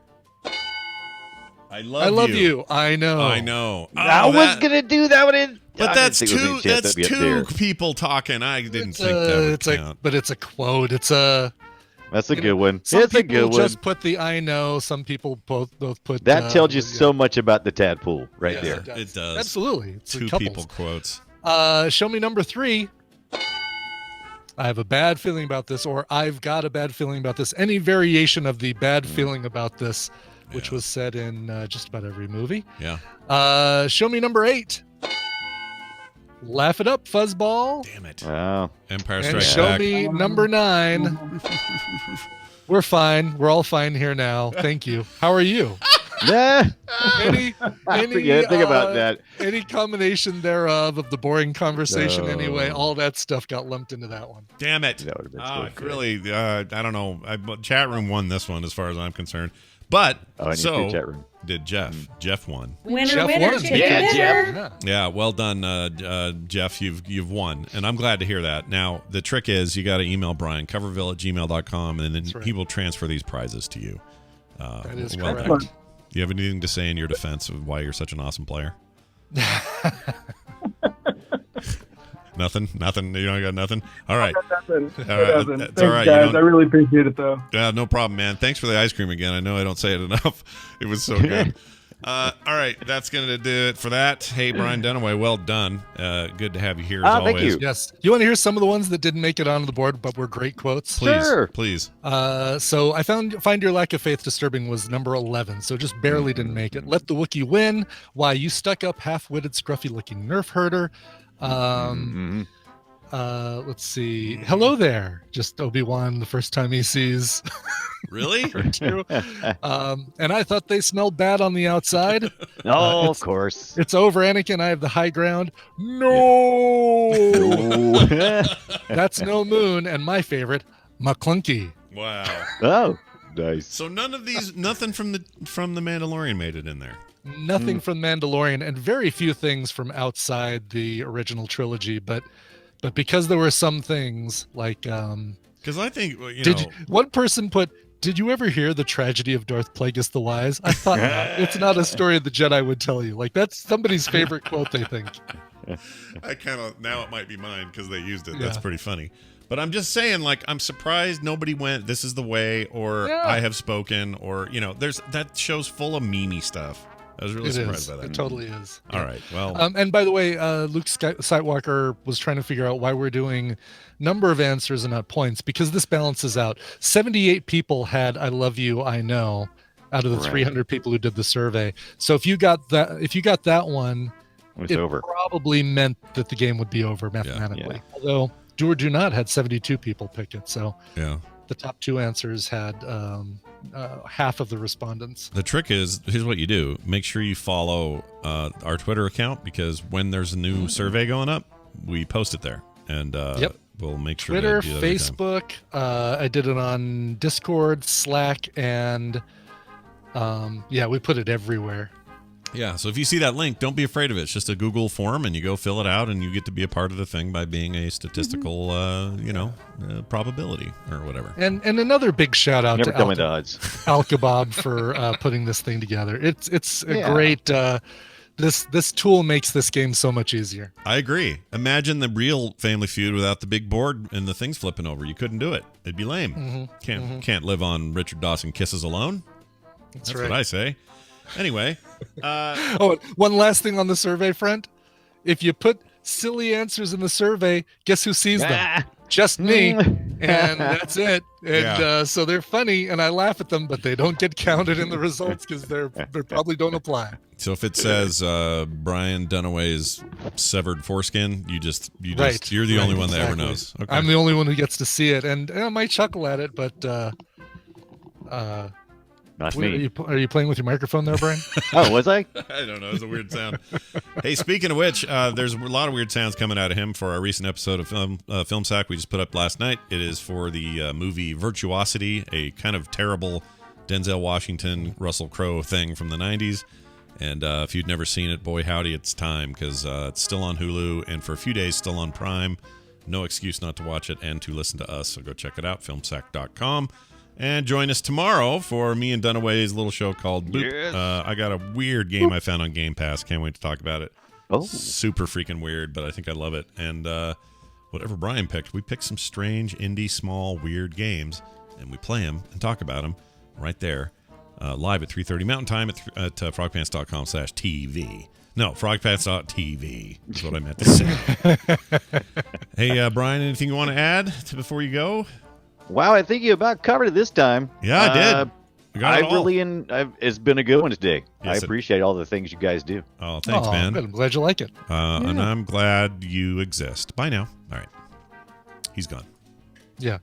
I I love you. I know. I know. I Oh, was that- gonna do that one. But I that's didn't think it was two. any chance That's that'd be up two there. people talking. I didn't It's think that would count. but it's a quote. It's a. That's a You good know, one. Some It's a people good one. just put the I know. Some people both put. That tells you yeah. so much about the tadpole right Yeah. there. It does. Absolutely. It's Two couples. people quotes. Show me number 3. I have a bad feeling about this, or I've got a bad feeling about this. Any variation of the bad feeling about this, which Yeah. was said in just about every movie. Yeah. Show me number 8. Laugh it up, fuzzball. Damn it. Wow. Empire And Strikes show Back. me number 9. We're fine. We're all fine here now. Thank you. How are you? Nah. Any Yeah, think about that. Any combination thereof of the boring conversation No. anyway, all that stuff got lumped into that one. Damn it. That would've been so Ah, good. really, I don't know. Chat room won this one as far as I'm concerned. But Oh, I need to chat room. did Jeff. Jeff won. Winner, Jeff winner, won. chicken Yeah, dinner. Jeff. Yeah, well done, Jeff. You've won, and I'm glad to hear that. Now the trick is you got to email Brian coverville@gmail.com, and then That's right. he will transfer these prizes to you. That is well correct. done. Do you have anything to say in your defense of why you're such an awesome player? Nothing. You don't got nothing. All right. Nothing. All right. Nothing. That's Thanks, all right. You guys. don't- I really appreciate it, though. Yeah, no problem, man. Thanks for the ice cream again. I know I don't say it enough. It was so good. All right, that's going to do it for that. Hey, Brian Dunaway, well done. Good to have you here as always. Thank you. Yes. You want to hear some of the ones that didn't make it onto the board but were great quotes? Please, Sure. please. So I find your lack of faith disturbing was number 11, so just barely didn't make it. Let the Wookiee win. Why you stuck up half-witted, scruffy-looking nerf herder. Let's see. Hello there. Just Obi-Wan the first time he sees. Really? True. And I thought they smelled bad on the outside. Oh, of course. It's over, Anakin. I have the high ground. No. That's no moon. And my favorite, McClunky. Wow. Oh, nice. So nothing from the Mandalorian made it in there. Nothing from Mandalorian, and very few things from outside the original trilogy. But because there were some things like Because I think you know. one person put, "Did you ever hear the tragedy of Darth Plagueis the Wise?" I thought not. It's not a story the Jedi would tell you. Like that's somebody's favorite quote, they think. I kind of now it might be mine because they used it. Yeah. That's pretty funny. But I'm just saying, like, I'm surprised nobody went. This is the way, or Yeah. I have spoken, or there's that show's full of memey stuff. I was really It surprised is. by that. It totally is. All right. Well, And by the way, Luke Sightwalker was trying to figure out why we're doing number of answers and not points, because this balances out. 78 people had "I love you, I know," out of the Right. 300 people who did the survey. So if you got that one, It's it over. probably meant that the game would be over mathematically. Although Do or Do Not had 72 people pick it, so yeah. the top two answers had half of the respondents. The trick is, here's what you do. Make sure you follow our Twitter account, because when there's a new survey going up, we post it there. And Yep. we'll make sure Twitter, to do that every time. Facebook. I did it on Discord, Slack, and we put it everywhere. Yeah, so if you see that link, don't be afraid of it. It's just a Google form, and you go fill it out, and you get to be a part of the thing by being a statistical, probability or whatever. And another big shout out Never to tell me the odds. Al Kebab for putting this thing together. It's a Yeah. great. This tool makes this game so much easier. I agree. Imagine the real Family Feud without the big board and the things flipping over. You couldn't do it. It'd be lame. Can't live on Richard Dawson kisses alone. That's right. what I say. Anyway, Oh, and one last thing on the survey front. If you put silly answers in the survey, guess who sees them? Ah. Just me. And that's it. And Yeah. so they're funny, and I laugh at them, but they don't get counted in the results because they probably don't apply. so if it says Brian Dunaway's severed foreskin, you're the only one that ever exactly. knows. Okay. I'm the only one who gets to see it, and I might chuckle at it, but Not what, me. are you playing with your microphone there, Brian? Oh, was I? I don't know. It's a weird sound. Hey, speaking of which, there's a lot of weird sounds coming out of him for our recent episode of Film Sack we just put up last night. It is for the movie Virtuosity, a kind of terrible Denzel Washington, Russell Crowe thing from the 90s. And if you'd never seen it, boy, howdy, it's time, because it's still on Hulu, and for a few days still on Prime. No excuse not to watch it and to listen to us, so go check it out, filmsack.com. And join us tomorrow for me and Dunaway's little show called Boop. Yes. I got a weird game I found on Game Pass. Can't wait to talk about it. Oh. Super freaking weird, but I think I love it. And whatever Brian picked, we picked some strange, indie, small, weird games, and we play them and talk about them right there, live at 3:30 Mountain Time at frogpants.com/TV. No, frogpants.tv is what I meant to say. Hey, Brian, anything you want to add before you go? Wow, I think you about covered it this time. Yeah, I did. We got it all. It's been a good one today. Yes, I appreciate all the things you guys do. Oh, thanks, man. Good. I'm glad you like it. And I'm glad you exist. Bye now. All right. He's gone. Yeah,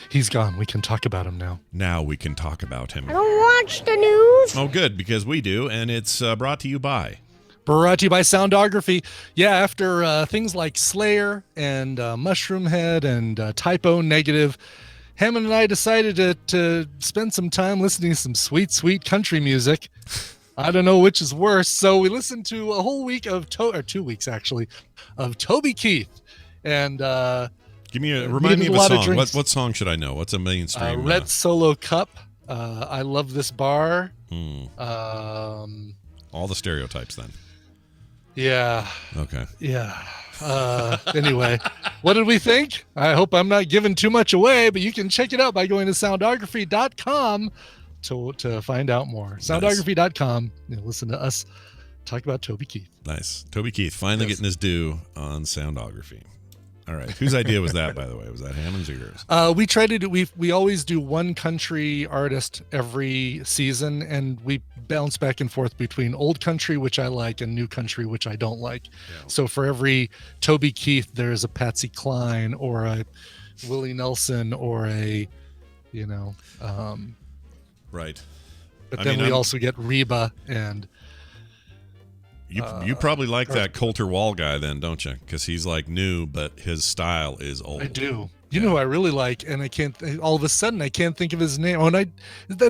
he's gone. We can talk about him now. Now we can talk about him. I don't watch the news. Oh, good, because we do, and it's brought to you by... Brought to you by Soundography. Yeah, after things like Slayer and Mushroom Head and Typo Negative Hammond and I decided to spend some time listening to some sweet, sweet country music. I don't know which is worse. So we listened to a whole week of 2 weeks actually of Toby Keith, and remind me of a song. What song should I know? What's a mainstream? Red Solo Cup. I Love This Bar. All the stereotypes then. Yeah. Okay. Yeah. Anyway, what did we think? I hope I'm not giving too much away, but you can check it out by going to soundography.com to find out more. Soundography.com. Listen to us talk about Toby Keith. Nice. Toby Keith finally getting his due on Soundography. All right. Whose idea was that, by the way? Was that Hammond's or yours? We try to do, we always do one country artist every season, and we bounce back and forth between old country, which I like, and new country, which I don't like. Yeah. So for every Toby Keith, there's a Patsy Cline or a Willie Nelson or a, right. But then we also get Reba and. You probably like that Coulter Wall guy then, don't you? Because he's like new, but his style is old. I do. You know who I really like, and I can't. All of a sudden, I can't think of his name. Oh, and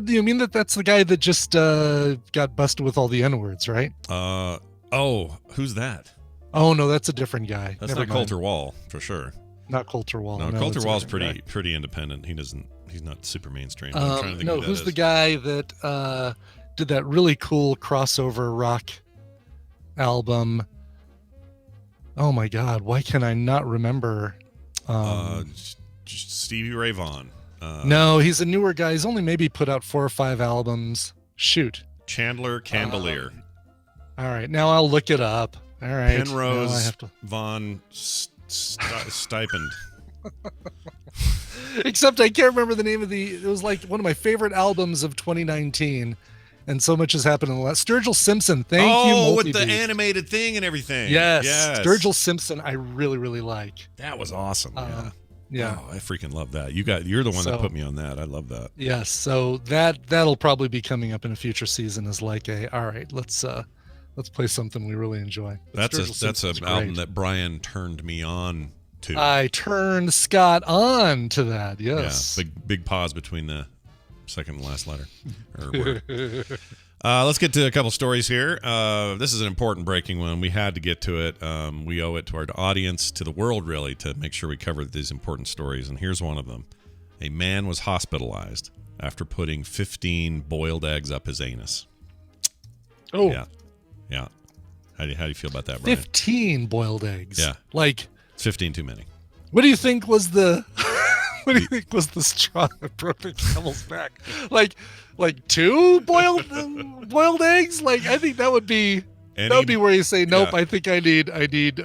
you mean that's the guy that just got busted with all the N-words, right? Who's that? Oh no, that's a different guy. That's not Coulter Wall for sure. Not Coulter Wall. No, Coulter Wall's pretty independent. He's not super mainstream. I'm trying to think no, who's the guy that did that really cool crossover rock album? Oh my God, why can I not remember? Stevie Ray Vaughan. No, he's a newer guy. He's only maybe put out 4 or 5 albums. Shoot. Chandler Candelier. All right, now I'll look it up. All right. Penrose Von Stipend. Except I can't remember the name of it was like one of my favorite albums of 2019. And so much has happened in the last. Sturgill Simpson, thank you. Oh, with the animated thing and everything. Yes. Sturgill Simpson, I really, really like. That was awesome. Yeah. Oh, I freaking love that. You're the one that put me on that. I love that. Yes. So that'll probably be coming up in a future season as like all right, let's play something we really enjoy. That's an album that Brian turned me on to. I turned Scott on to that. Yes. Yeah. Big pause between the second and last letter or word. Let's get to a couple stories here. This is an important breaking one. We had to get to it. We owe it to our audience, to the world really, to make sure we cover these important stories. And here's one of them. A man was hospitalized after putting 15 boiled eggs up his anus. Oh. Yeah. How do you feel about that, Brian? 15 boiled eggs. Yeah. Like, it's 15 too many. What do you think was the straw that broke the camel's back? Like 2 boiled eggs? Like, I think that would be where you say, nope, yeah. I think I need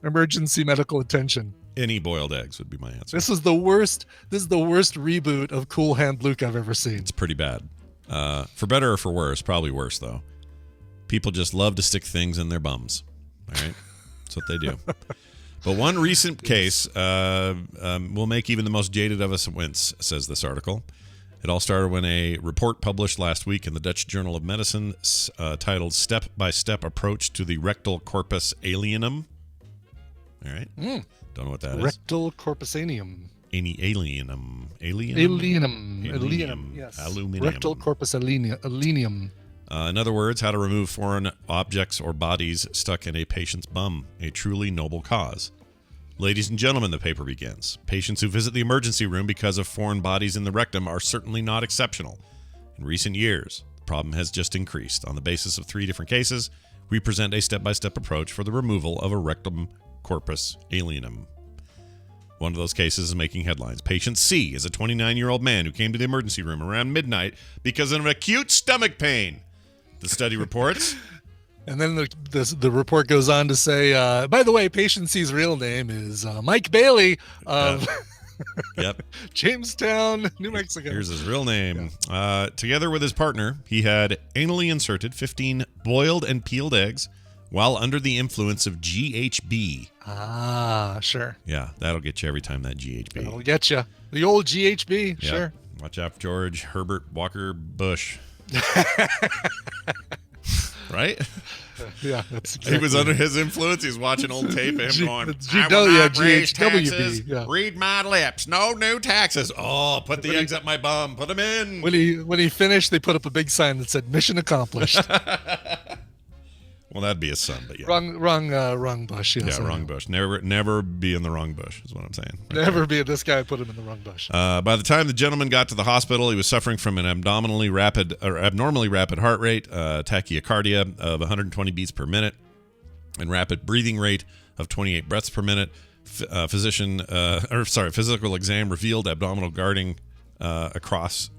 emergency medical attention. Any boiled eggs would be my answer. This is the worst reboot of Cool Hand Luke I've ever seen. It's pretty bad. For better or for worse, probably worse though. People just love to stick things in their bums. All right? That's what they do. But one recent case will make even the most jaded of us wince, says this article. It all started when a report published last week in the Dutch Journal of Medicine titled Step-by-Step Approach to the Rectal Corpus Alienum. All right. Don't know what that is. Rectal corpus alienum. Alienum. Yes. Aluminum. Rectal corpus alienum. In other words, how to remove foreign objects or bodies stuck in a patient's bum. A truly noble cause. Ladies and gentlemen, the paper begins. Patients who visit the emergency room because of foreign bodies in the rectum are certainly not exceptional. In recent years, the problem has just increased. On the basis of 3 different cases, we present a step-by-step approach for the removal of a rectum corpus alienum. One of those cases is making headlines. Patient C is a 29-year-old man who came to the emergency room around midnight because of acute stomach pain. The study reports. And then the report goes on to say, by the way, patient C's real name is Mike Bailey of Jamestown, New Mexico. Here's his real name. Yeah. Together with his partner, he had anally inserted 15 boiled and peeled eggs while under the influence of GHB. Ah, sure. Yeah, that'll get you every time, that GHB. That'll get you. The old GHB, yeah. Sure. Watch out for George Herbert Walker Bush. right? Yeah, that's He was under his influence. He was watching old tape of him going, it's I will not raise GHWB, taxes. yeah. Read my lips. No new taxes. Oh, put the eggs up my bum. Put them in. When he finished, they put up a big sign that said "Mission accomplished." Well, that'd be his son, but yeah. Wrong bush. Yes, Yeah, wrong bush. Never be in the wrong bush is what I'm saying. Never be. This guy put him in the wrong bush. By the time the gentleman got to the hospital, he was suffering from an abnormally rapid heart rate, tachycardia of 120 beats per minute, and rapid breathing rate of 28 breaths per minute. Physical exam revealed abdominal guarding across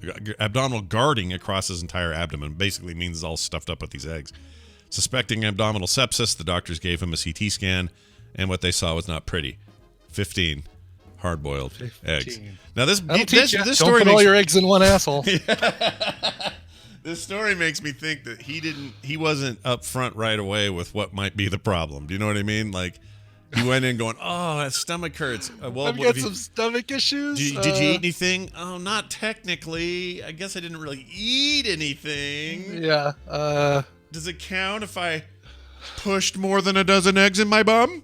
his entire abdomen. Basically means it's all stuffed up with these eggs. Suspecting abdominal sepsis, the doctors gave him a CT scan, and what they saw was not pretty. 15 hard-boiled eggs. Now this Don't story put all your eggs in one asshole. This story makes me think that he wasn't up front right away with what might be the problem. Do you know what I mean? Like, he went in going, "Oh, that stomach hurts." Well, I've got some stomach issues. Did you eat anything? Oh, not technically. I guess I didn't really eat anything. Yeah. Does it count if I pushed more than a dozen eggs in my bum?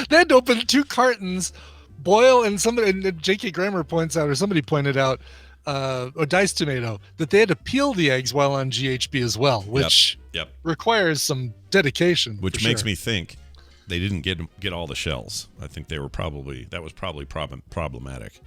They had to open 2 cartons, boil, and J.K. Grammer points out, or somebody pointed out, or Dice Tomato, that they had to peel the eggs while on GHB as well, which requires some dedication. Which makes me think they didn't get all the shells. I think that was probably problematic.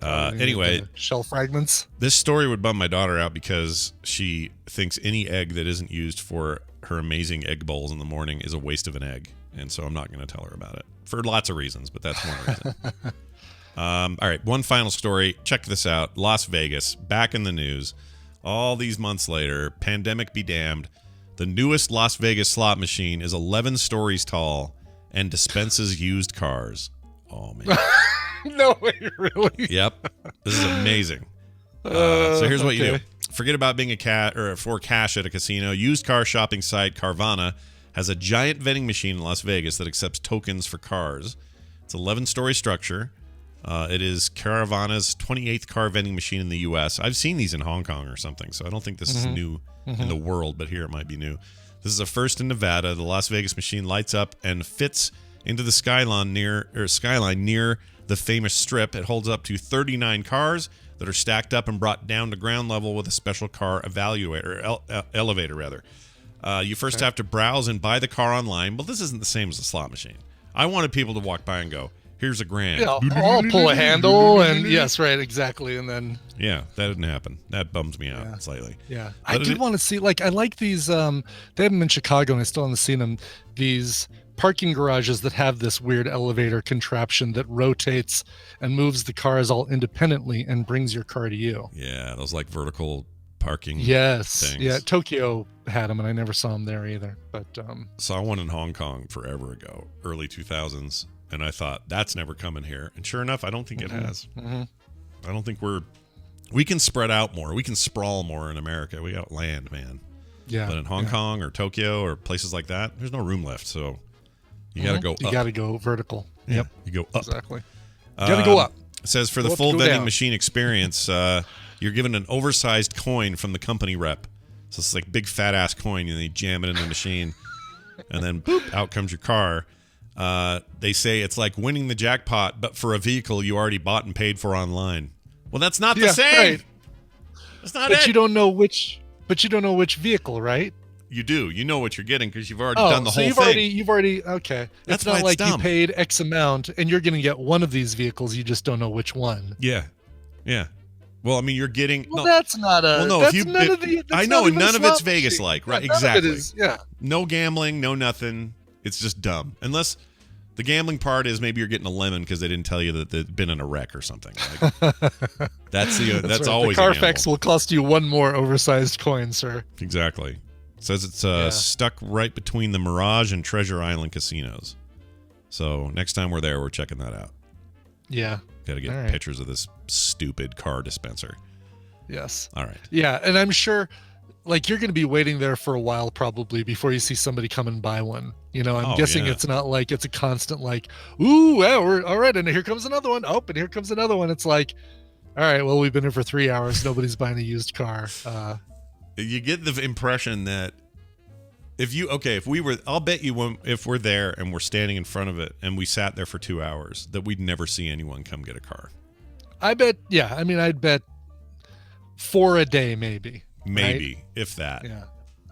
Anyway, shell fragments. This story would bum my daughter out because she thinks any egg that isn't used for her amazing egg bowls in the morning is a waste of an egg, and so I'm not going to tell her about it for lots of reasons, but that's one reason. All right, one final story. Check this out. Las Vegas, back in the news. All these months later, pandemic be damned. The newest Las Vegas slot machine is 11 stories tall and dispenses used cars. Oh, man. No way, really? Yep. This is amazing. So here's what you do. Forget about being for cash at a casino. Used car shopping site Carvana has a giant vending machine in Las Vegas that accepts tokens for cars. It's an 11-story structure. It is Carvana's 28th car vending machine in the U.S. I've seen these in Hong Kong or something, so I don't think this is new in the world, but here it might be new. This is a first in Nevada. The Las Vegas machine lights up and fits into the skyline near the famous strip. It holds up to 39 cars that are stacked up and brought down to ground level with a special car elevator rather. You first have to browse and buy the car online. Well, this isn't the same as a slot machine. I wanted people to walk by and go, "Here's $1,000." Yeah, I'll pull a handle and yes, right, exactly, and then yeah, that didn't happen. That bums me out slightly. Yeah, but I did want to see. Like, I like these. They have them in Chicago, and I still haven't seen them. These parking garages that have this weird elevator contraption that rotates and moves the cars all independently and brings your car to you. Yeah, those like vertical parking. Yes, things. Yeah. Tokyo had them, and I never saw them there either. But saw one in Hong Kong forever ago, early 2000s. And I thought, that's never coming here. And sure enough, I don't think it has. I don't think we can spread out more. We can sprawl more in America. We got land, man. Yeah. But in Hong Kong or Tokyo or places like that, there's no room left. So you got to go up. You got to go vertical. Yeah, Yep. you go up. Exactly. You got to go up. It says for Go the up, full go vending down. machine experience, you're given an oversized coin from the company rep. So it's like big fat ass coin, and they jam it in the machine. And then boop, out comes your car. They say it's like winning the jackpot, but for a vehicle you already bought and paid for online. Well, that's not the same. Right. That's not But it. you don't know which vehicle, right? You do. You know what you're getting because you've already done the whole you've thing. You've already okay. That's it's why not it's like dumb. you paid X amount and you're going to get one of these vehicles. You just don't know which one. Yeah. Well, I mean, you're getting. Well, no, that's not a. Well, no. That's If you, none if, of the. I That's know, not and even a none of it's slot Vegas-like, machine. right? Yeah, none of it Exactly. is, yeah. No gambling, no nothing. It's just dumb. Unless the gambling part is maybe you're getting a lemon because they didn't tell you that they'd been in a wreck or something. Like, that's right. always the a Carfax gamble. will cost you one more oversized coin, sir. Exactly. It says it's stuck right between the Mirage and Treasure Island casinos. So next time we're there, we're checking that out. Yeah. Got to get pictures of this stupid car dispenser. Yes. All right. Yeah, and I'm sure, like, you're going to be waiting there for a while probably before you see somebody come and buy one. You know, I'm guessing it's not like it's a constant like, ooh, yeah, we're all right, and here comes another one. Oh, and here comes another one. It's like, all right, well, we've been here for 3 hours. Nobody's buying a used car. you get the impression that if we were, I'll bet you if we're there and we're standing in front of it and we sat there for 2 hours, that we'd never see anyone come get a car. I bet, yeah. I mean, I'd bet 4 a day, maybe. Maybe, right? if that. Yeah.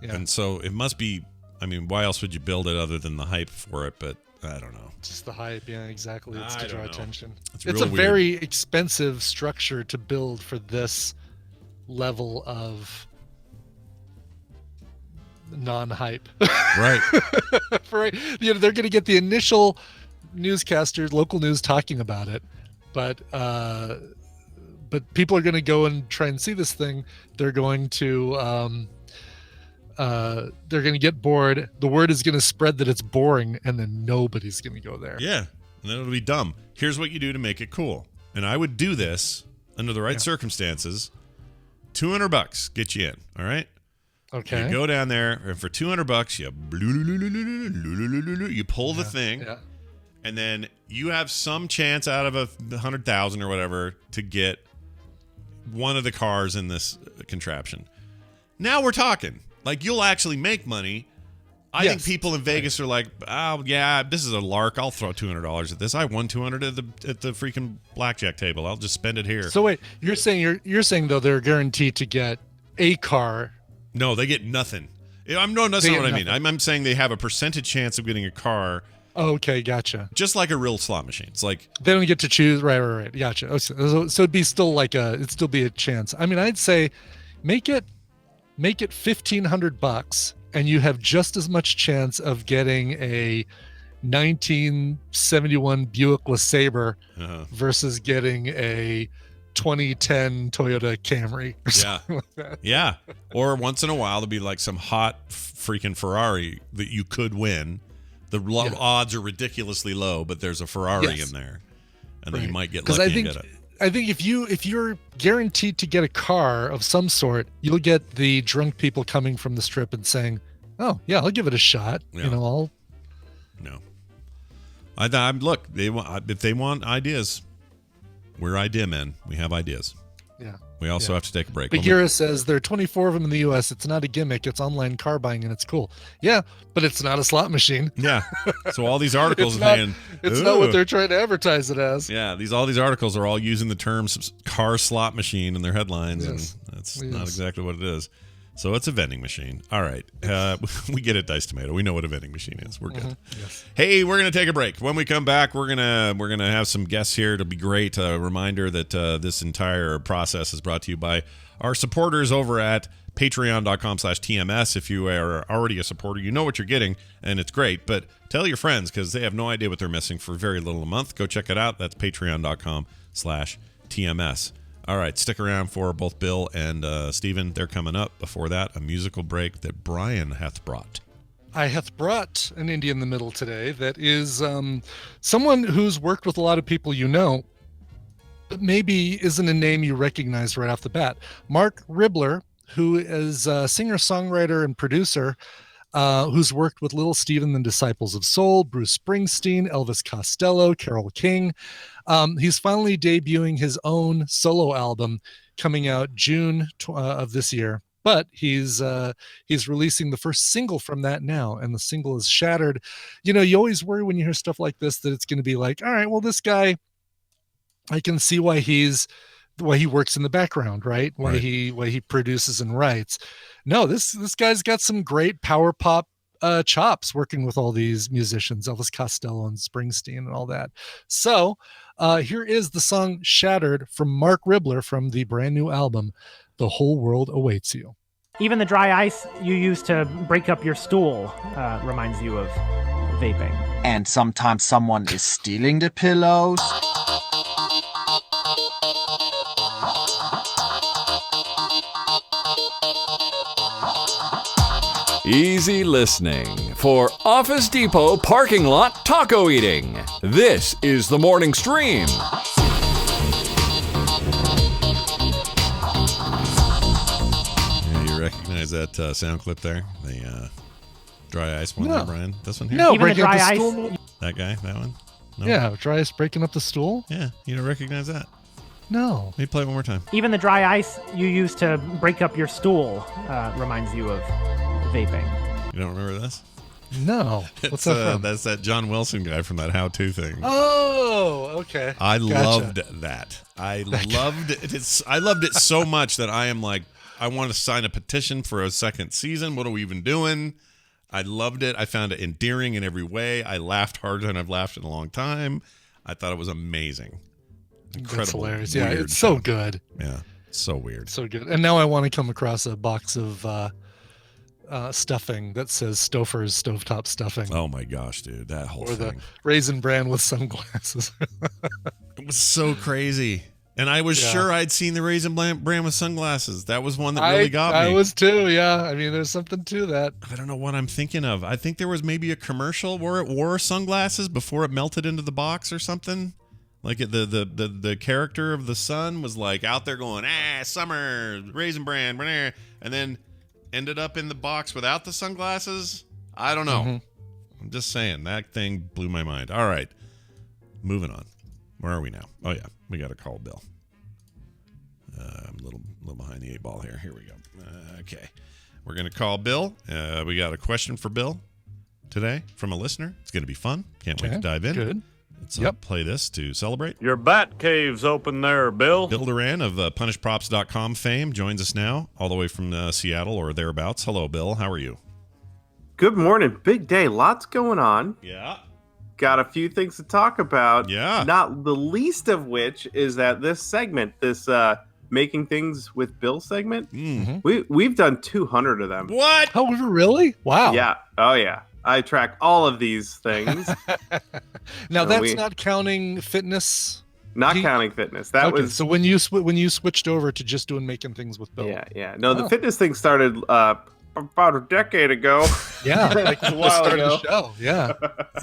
And so it must be, I mean, why else would you build it other than the hype for it? But I don't know. Just the hype, yeah, exactly. It's to draw attention. It's a very expensive structure to build for this level of non-hype. Right. They're going to get the initial newscasters, local news talking about it, but people are going to go and try and see this thing. They're going to get bored. The word is going to spread that it's boring, and then nobody's going to go there. Yeah, and then it'll be dumb. Here's what you do to make it cool. And I would do this under the right circumstances. $200 get you in. All right. Okay. You go down there, and for $200, you pull the thing, and then you have some chance out of 100,000 or whatever to get one of the cars in this contraption. Now we're talking. Like, you'll actually make money. I think people in Vegas are like, oh yeah, this is a lark. I'll throw $200 at this. I won $200 at the freaking blackjack table. I'll just spend it here. So wait, you're saying though they're guaranteed to get a car. No, they get nothing. That's not what I mean. I'm saying they have a percentage chance of getting a car. Oh, okay, gotcha. Just like a real slot machine. It's like they don't get to choose. Right. Gotcha. So it'd be still it'd still be a chance. I mean, I'd say make it $1,500, and you have just as much chance of getting a 1971 Buick LeSabre versus getting a 2010 Toyota Camry or something like that. Yeah. Or once in a while there'll be like some hot freaking Ferrari that you could win. The odds are ridiculously low, but there's a Ferrari in there, and then you might get lucky and get it. I think if you're guaranteed to get a car of some sort, you'll get the drunk people coming from the strip and saying, "Oh yeah, I'll give it a shot." Yeah. You know, I'll. No. Look. If they want ideas, we're idea men. We have ideas. Yeah. We also have to take a break. Bagheera says there are 24 of them in the U.S. It's not a gimmick. It's online car buying, and it's cool. Yeah, but it's not a slot machine. Yeah. So all these articles it's saying it's not what they're trying to advertise it as. Yeah, all these articles are all using the terms car slot machine in their headlines, and that's not exactly what it is. So it's a vending machine. All right. We get it, Dice Tomato. We know what a vending machine is. We're good. Yes. Hey, we're going to take a break. When we come back, we're gonna have some guests here. It'll be great. A reminder that this entire process is brought to you by our supporters over at patreon.com/TMS. If you are already a supporter, you know what you're getting, and it's great. But tell your friends, because they have no idea what they're missing for very little a month. Go check it out. That's patreon.com/TMS. All right, stick around for both Bill and Stephen. They're coming up. Before that, a musical break that Brian hath brought. I hath brought an indie in the middle today that is someone who's worked with a lot of people you know, but maybe isn't a name you recognize right off the bat. Mark Ribler, who is a singer-songwriter and producer, who's worked with Little Steven and the Disciples of Soul, Bruce Springsteen, Elvis Costello, Carole King. He's finally debuting his own solo album coming out June of this year, but he's releasing the first single from that now, and the single is Shattered. You know, you always worry when you hear stuff like this that it's going to be like, all right, well, this guy, I can see why he works in the background, right? Why he produces and writes. No, this guy's got some great power pop chops working with all these musicians, Elvis Costello and Springsteen and all that. So here is the song Shattered from Mark Ribler from the brand new album, The Whole World Awaits You. Even the dry ice you use to break up your stool reminds you of vaping. And sometimes someone is stealing the pillows. Easy listening for Office Depot parking lot taco eating. This is the morning stream. Yeah, you recognize that sound clip there? The dry ice one, No. Brian? This one here? No, Even the breaking up dry the ice. stool. That guy? That one? No? Yeah, dry ice breaking up the stool. Yeah, you don't recognize that? No. Let me play it one more time. Even the dry ice you use to break up your stool reminds you of vaping. You don't remember this? No. What's that from? That's that John Wilson guy from that how-to thing. Oh, okay. I loved that. I loved it. I loved it so much that I am like, I want to sign a petition for a second season. What are we even doing? I loved it. I found it endearing in every way. I laughed harder than I've laughed in a long time. I thought it was amazing. Incredible. That's hilarious. Yeah, it's so good. Yeah, so weird. So good. And now I want to come across a box of stuffing that says Stouffer's stovetop stuffing. Oh my gosh, dude, that whole or thing. the Raisin Bran with sunglasses. It was so crazy. And I was sure I'd seen the Raisin Bran with sunglasses. That was one that really got me. I was too, yeah. I mean, there's something to that. I don't know what I'm thinking of. I think there was maybe a commercial where it wore sunglasses before it melted into the box or something. Like the character of the sun was like out there going, summer, Raisin Bran, and then ended up in the box without the sunglasses. I don't know. Mm-hmm. I'm just saying, that thing blew my mind. All right, moving on. Where are we now? Oh yeah, we got to call Bill. I'm a little behind the 8 ball here. Here we go. Okay, we're gonna call Bill. We got a question for Bill today from a listener. It's gonna be fun. Can't wait to dive in. Good. Let's play this to celebrate. Your bat cave's open there, Bill. Bill Duran of punishprops.com fame joins us now, all the way from Seattle or thereabouts. Hello, Bill. How are you? Good morning. Big day. Lots going on. Yeah. Got a few things to talk about. Yeah. Not the least of which is that this segment, this Making Things with Bill segment, we've done 200 of them. What? Oh, really? Wow. Yeah. Oh, yeah. I track all of these things. Now, that's not counting fitness? Not counting fitness. That was so when you switched over to just doing Making Things with Bill. Yeah. No, the fitness thing started about a decade ago. Yeah, like a while ago. The show. Yeah.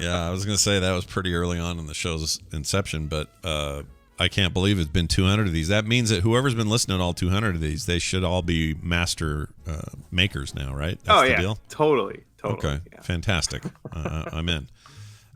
Yeah, I was going to say that was pretty early on in the show's inception, but I can't believe it's been 200 of these. That means that whoever's been listening to all 200 of these, they should all be master makers now, right? That's the deal? Totally. Okay, yeah. Fantastic. I'm in.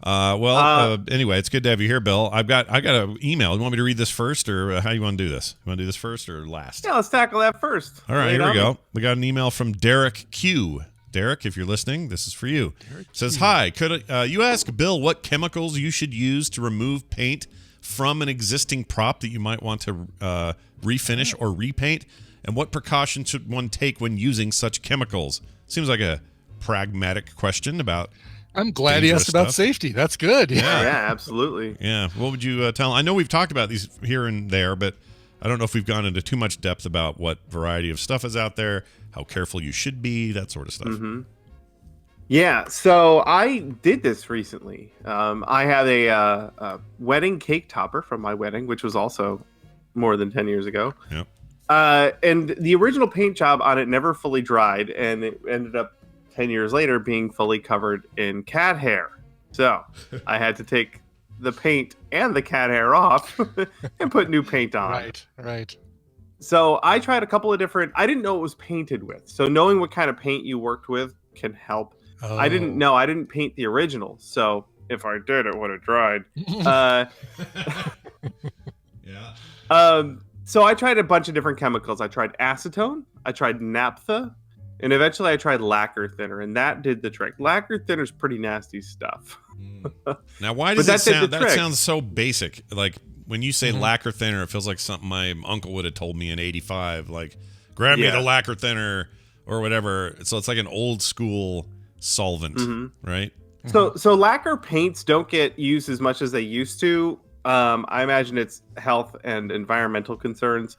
Anyway, it's good to have you here, Bill. I got an email. You want me to read this first, or how you want to do this? You want to do this first or last? Yeah, let's tackle that first. All right, here we go. We got an email from Derek Q. Derek, if you're listening, this is for you. Says, hi, could you ask Bill what chemicals you should use to remove paint from an existing prop that you might want to refinish or repaint, and what precautions should one take when using such chemicals? Seems like a pragmatic question about. I'm glad he asked about safety. That's good. Yeah, absolutely. Yeah. What would you tell? I know we've talked about these here and there, but I don't know if we've gone into too much depth about what variety of stuff is out there, how careful you should be, that sort of stuff. Mm-hmm. Yeah. So I did this recently. I had a wedding cake topper from my wedding, which was also more than 10 years ago. Yep. And the original paint job on it never fully dried, and it ended up 10 years later being fully covered in cat hair. So I had to take the paint and the cat hair off and put new paint on. Right. So I tried a couple of different, I didn't know it was painted with. So knowing what kind of paint you worked with can help. Oh. I didn't paint the original. So if I did, it would have dried. Yeah. So I tried a bunch of different chemicals. I tried acetone, I tried naphtha, and eventually I tried lacquer thinner, and that did the trick. Lacquer thinner is pretty nasty stuff. Now, why does that sound? That sounds so basic. Like when you say lacquer thinner, it feels like something my uncle would have told me in '85. Like, grab me the lacquer thinner or whatever. So it's like an old school solvent, right? So lacquer paints don't get used as much as they used to. I imagine it's health and environmental concerns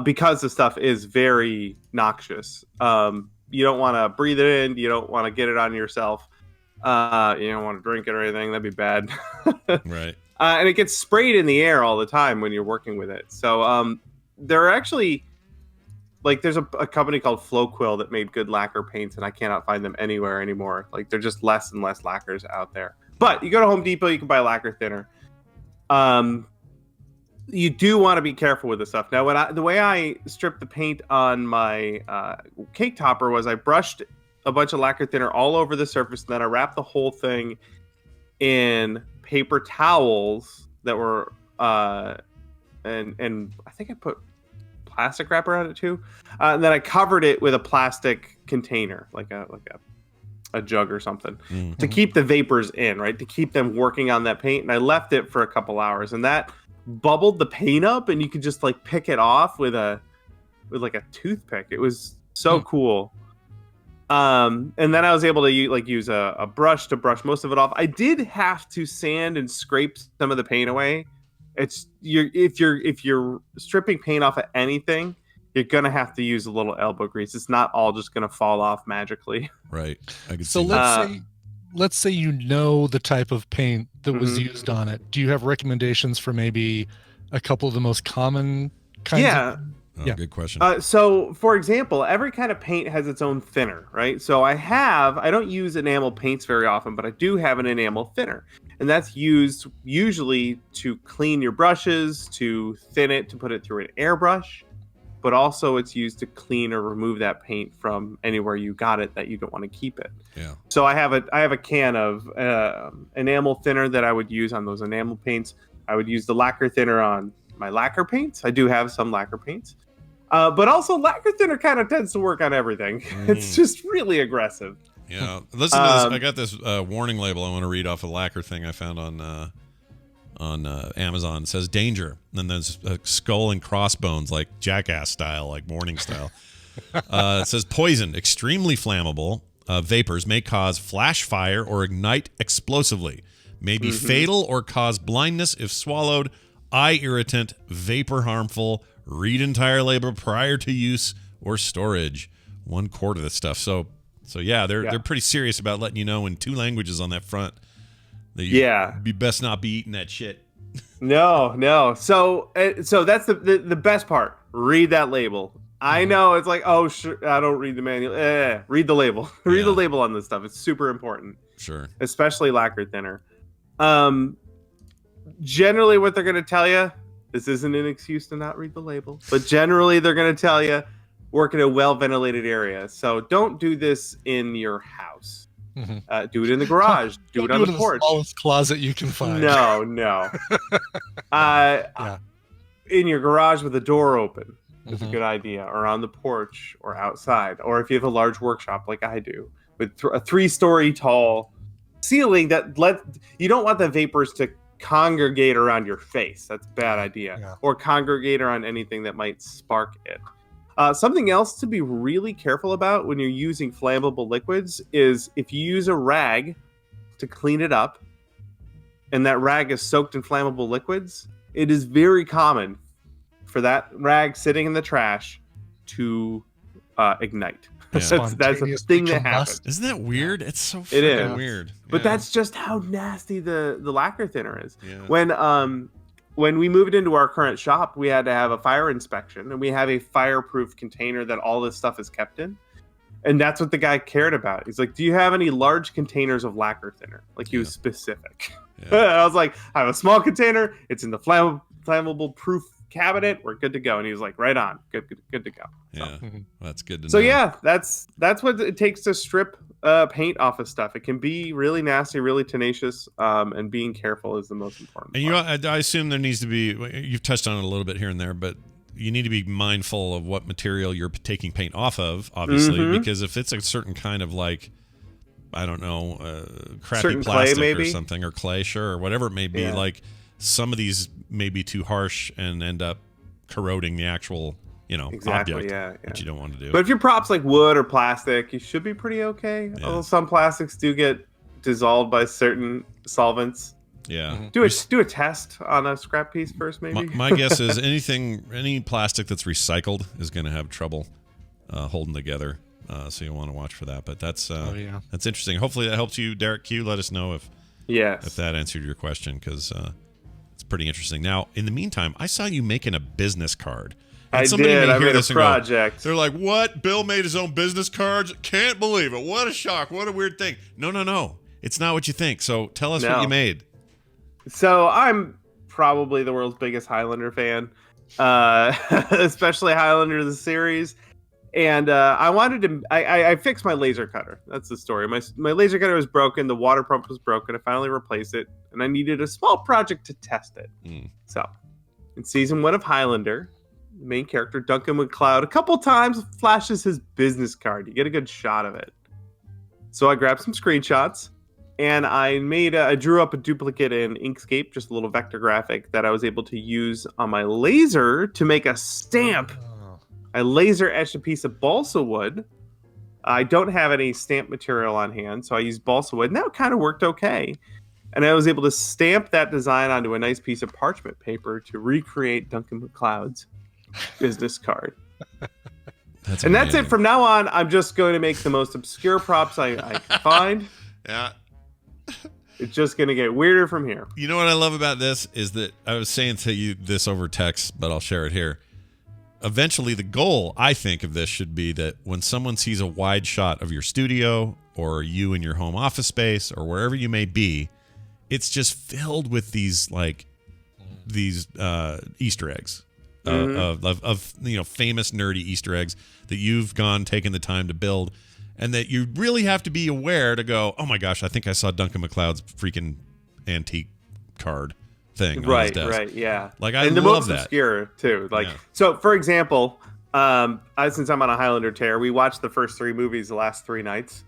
because the stuff is very noxious. You don't want to breathe it in. You don't want to get it on yourself. You don't want to drink it or anything. That'd be bad. Right. And it gets sprayed in the air all the time when you're working with it. So there are actually, like, there's a company called Flowquill that made good lacquer paints, and I cannot find them anywhere anymore. Like, they're just less and less lacquers out there. But you go to Home Depot, you can buy lacquer thinner. You do want to be careful with this stuff. Now, the way I stripped the paint on my cake topper was I brushed a bunch of lacquer thinner all over the surface, and then I wrapped the whole thing in paper towels that were and I think I put plastic wrap around it too. And then I covered it with a plastic container, like a jug or something, to keep the vapors in, right? To keep them working on that paint. And I left it for a couple hours, and that bubbled the paint up, and you could just like pick it off with like a toothpick. It was so cool. And then I was able to use a brush to brush most of it off. I did have to sand and scrape some of the paint away. If you're stripping paint off of anything, you're gonna have to use a little elbow grease. It's not all just gonna fall off magically. Right. I could So see that. let's say you know the type of paint that was used on it. Do you have recommendations for maybe a couple of the most common kinds? Yeah. Good question. So, for example, every kind of paint has its own thinner, right? So I don't use enamel paints very often, but I do have an enamel thinner. And that's used usually to clean your brushes, to thin it, to put it through an airbrush. But also it's used to clean or remove that paint from anywhere you got it that you don't want to keep it. Yeah. So I have a can of enamel thinner that I would use on those enamel paints. I would use the lacquer thinner on my lacquer paints. I do have some lacquer paints. But also lacquer thinner kind of tends to work on everything. It's just really aggressive. Yeah. Listen to this. I got this warning label I want to read off a lacquer thing I found on Amazon. It says danger. And then there's a skull and crossbones, like Jackass style, like Warning style. It says poison, extremely flammable vapors may cause flash fire or ignite explosively. May be fatal or cause blindness if swallowed. Eye irritant, vapor harmful. Read entire label prior to use or storage. 1/4 of this stuff. So yeah, they're pretty serious about letting you know in 2 languages on that front. That you best not be eating that shit. No. So that's the best part. Read that label. I know it's like, oh, sure, I don't read the manual. Read the label. Read the label on this stuff. It's super important. Sure. Especially lacquer thinner. Generally, what they're going to tell you, this isn't an excuse to not read the label, but generally they're going to tell you work in a well-ventilated area. So don't do this in your house. Do it in the garage. Do it on the porch. The smallest closet you can find. No. In your garage with the door open is a good idea, or on the porch, or outside, or if you have a large workshop like I do, with a 3-story tall ceiling you don't want the vapors to congregate around your face. That's a bad idea. Or congregate around anything that might spark it. Something else to be really careful about when you're using flammable liquids is if you use a rag to clean it up and that rag is soaked in flammable liquids, it is very common for that rag sitting in the trash to ignite. That's a thing that happens. Isn't that weird? It's so freaking weird. But that's just how nasty the lacquer thinner is. Yeah. When we moved into our current shop, we had to have a fire inspection, and we have a fireproof container that all this stuff is kept in. And that's what the guy cared about. He's like, do you have any large containers of lacquer thinner? Like, he was specific. I was like, I have a small container. It's in the flammable proof cabinet. We're good to go. And he was like, right on. Good to go. Yeah, that's good to know. So yeah, that's what it takes to strip paint off of stuff. It can be really nasty, really tenacious, and being careful is the most important part. I assume there needs to be, you've touched on it a little bit here and there, but you need to be mindful of what material you're taking paint off of, obviously, because if it's a certain kind of, like, I don't know, crappy certain plastic clay, maybe? Or something, or clay, sure, or whatever it may be, like, some of these may be too harsh and end up corroding the actual object, which you don't want to do. But if your prop's like wood or plastic, you should be pretty okay. Although some plastics do get dissolved by certain solvents. Yeah. Do a test on a scrap piece first, maybe. My guess is any plastic that's recycled is going to have trouble holding together. So you want to watch for that. But that's that's interesting. Hopefully that helps you, Derek Q. Let us know if that answered your question, because it's pretty interesting. Now, in the meantime, I saw you making a business card. And I did. I made a project. They're like, what? Bill made his own business cards? Can't believe it. What a shock. What a weird thing. No. It's not what you think. So tell us what you made. So I'm probably the world's biggest Highlander fan, especially Highlander the series. And I wanted to, I fixed my laser cutter. That's the story. My laser cutter was broken. The water pump was broken. I finally replaced it. And I needed a small project to test it. So in season 1 of Highlander, the main character, Duncan MacLeod, a couple times flashes his business card. You get a good shot of it. So I grabbed some screenshots, and I drew up a duplicate in Inkscape, just a little vector graphic that I was able to use on my laser to make a stamp. I laser etched a piece of balsa wood. I don't have any stamp material on hand, so I used balsa wood, and that kind of worked okay. And I was able to stamp that design onto a nice piece of parchment paper to recreate Duncan MacLeod's business card. That's it. From now on, I'm just going to make the most obscure props I can find. Yeah. It's just going to get weirder from here. You know what I love about this is that I was saying to you this over text, but I'll share it here. Eventually, the goal, I think, of this should be that when someone sees a wide shot of your studio or you in your home office space or wherever you may be, it's just filled with these Easter eggs of famous nerdy Easter eggs that you've taken the time to build, and that you really have to be aware to go, oh my gosh, I think I saw Duncan MacLeod's freaking antique card thing. Right, yeah. Like I and the love most that. obscure too. So for example, since I'm on a Highlander tear, we watched the first 3 movies the last 3 nights.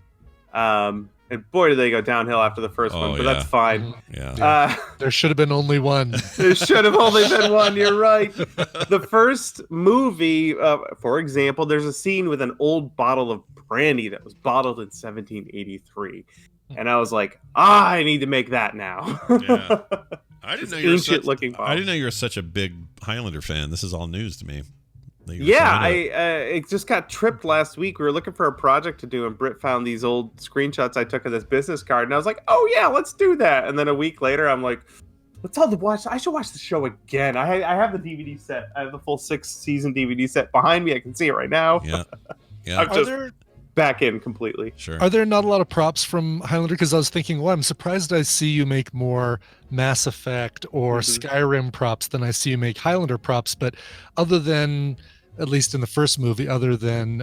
And boy, did they go downhill after the first one, but that's fine. Yeah. There should have been only one. There should have only been one. You're right. The first movie, for example, there's a scene with an old bottle of brandy that was bottled in 1783. And I was like, I need to make that now. Yeah. I didn't know you were such a big Highlander fan. This is all news to me. It just got tripped last week. We were looking for a project to do, and Britt found these old screenshots I took of this business card, and I was like, "Oh yeah, let's do that." And then a week later, I'm like, "Let's all watch. I should watch the show again." I have the DVD set. I have the full 6-season DVD set behind me. I can see it right now. Yeah. I'm just back in completely. Sure. Are there not a lot of props from Highlander? Because I was thinking, well, I'm surprised I see you make more Mass Effect or Skyrim props than I see you make Highlander props. But other than, at least in the first movie, other than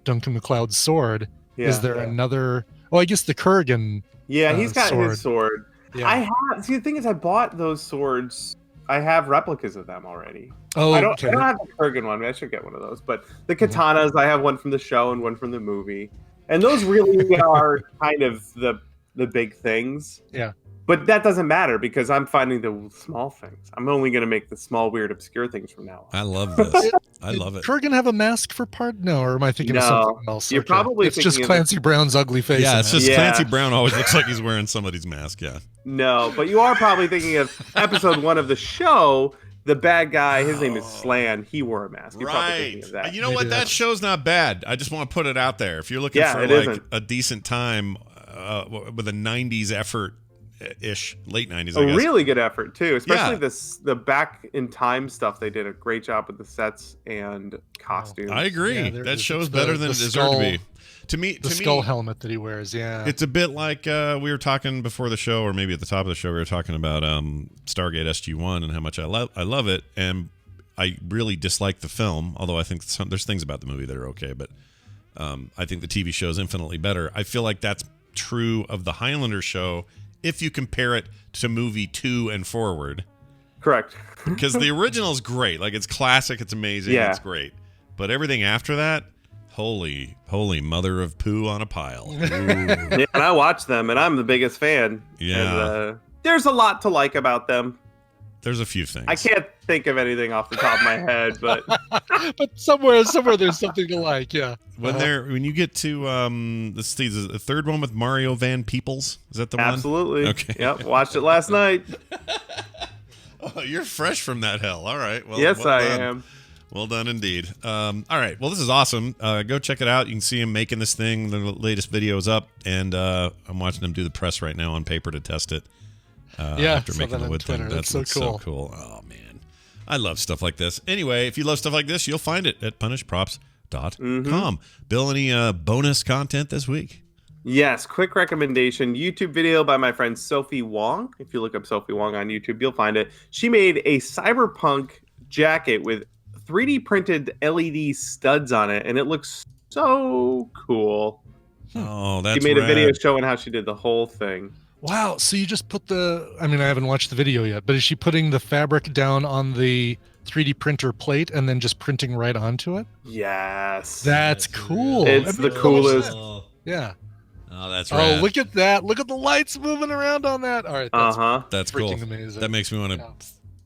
Duncan MacLeod's sword, is there another? Oh, I guess the Kurgan. Yeah, he's got sword. his sword. Yeah. The thing is, I bought those swords. I have replicas of them already. Oh, I don't have the Kurgan one. I should get one of those. But the katanas, I have one from the show and one from the movie. And those really are kind of the big things. Yeah. But that doesn't matter because I'm finding the small things. I'm only going to make the small, weird, obscure things from now on. I love this. I love it. Kurgan have a mask for part? No, or am I thinking of something else? You're probably it's just Clancy Brown's ugly face. Yeah, it's just Clancy Brown always looks like he's wearing somebody's mask. Yeah. No, but you are probably thinking of episode 1 of the show. The bad guy, his name is Slan. He wore a mask. You're probably thinking of that. You know what? That show's not bad. I just want to put it out there. If you're looking for a decent time with a 90s effort, late 90s, I guess. Really good effort too, especially the back in time stuff. They did a great job with the sets and costumes. I agree. That show's better than it deserved to be. To skull me, helmet that he wears, it's a bit like we were talking before the show, or maybe at the top of the show, we were talking about Stargate Sg1 and how much I love it, and I really dislike the film. Although I think there's things about the movie that are okay, but I think the TV show is infinitely better. I feel like that's true of the Highlander show if you compare it to movie 2 and forward. Correct. Because the original is great. Like, it's classic. It's amazing. Yeah. It's great. But everything after that, holy mother of poo on a pile. Yeah, and I watch them, and I'm the biggest fan. Yeah. And, there's a lot to like about them. There's a few things. I can't think of anything off the top of my head, but but somewhere there's something to like. Yeah. When you get to the third one with Mario Van Peebles, is that the one? Absolutely. Okay. Yep. Watched it last night. Oh, you're fresh from that hell. All right. Well, yes, I am. Well done indeed. All right. Well, this is awesome. Go check it out. You can see him making this thing. The latest video is up, and I'm watching him do the press right now on paper to test it. After making the wood thing. That's so cool. So cool. Oh man, I love stuff like this. Anyway, if you love stuff like this, you'll find it at punishprops.com. Bill, any bonus content this week? Yes, quick recommendation. YouTube video by my friend Sophie Wong. If you look up Sophie Wong on YouTube, you'll find it. She made a cyberpunk jacket with 3D printed LED studs on it, and it looks so cool. Oh, that's She made rad. a video showing how she did the whole thing. Wow. So you just put I haven't watched the video yet, but is she putting the fabric down on the 3D printer plate and then just printing right onto it? Yes. That's cool. It's the coolest. Yeah. Oh, that's rad. Oh, look at that. Look at the lights moving around on that. All right. That's cool. Amazing. That makes me want to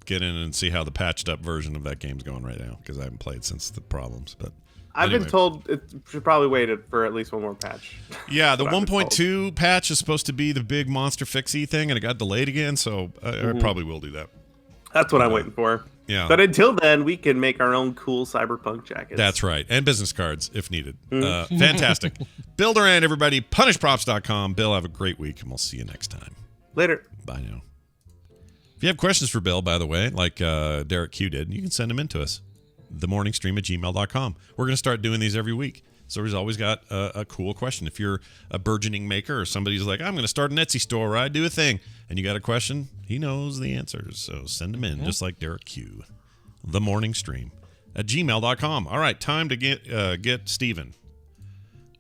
get in and see how the patched up version of that game's going right now, because I haven't played since the problems. But I've been told it should probably wait for at least one more patch. Yeah, the 1.2 patch is supposed to be the big monster fixie thing, and it got delayed again, so I probably will do that. That's what I'm waiting for. Yeah. But until then, we can make our own cool cyberpunk jackets. That's right. And business cards, if needed. Fantastic. Bill Durant, everybody. PunishProps.com. Bill, have a great week, and we'll see you next time. Later. Bye now. If you have questions for Bill, by the way, like Derek Q did, you can send them in to us. themorningstream@gmail.com. We're going to start doing these every week. So he's always got a cool question. If you're a burgeoning maker or somebody's like, I'm going to start an Etsy store where I do a thing, and you got a question, he knows the answers. So send them in, just like Derek Q. themorningstream@gmail.com. All right, time to get Steven.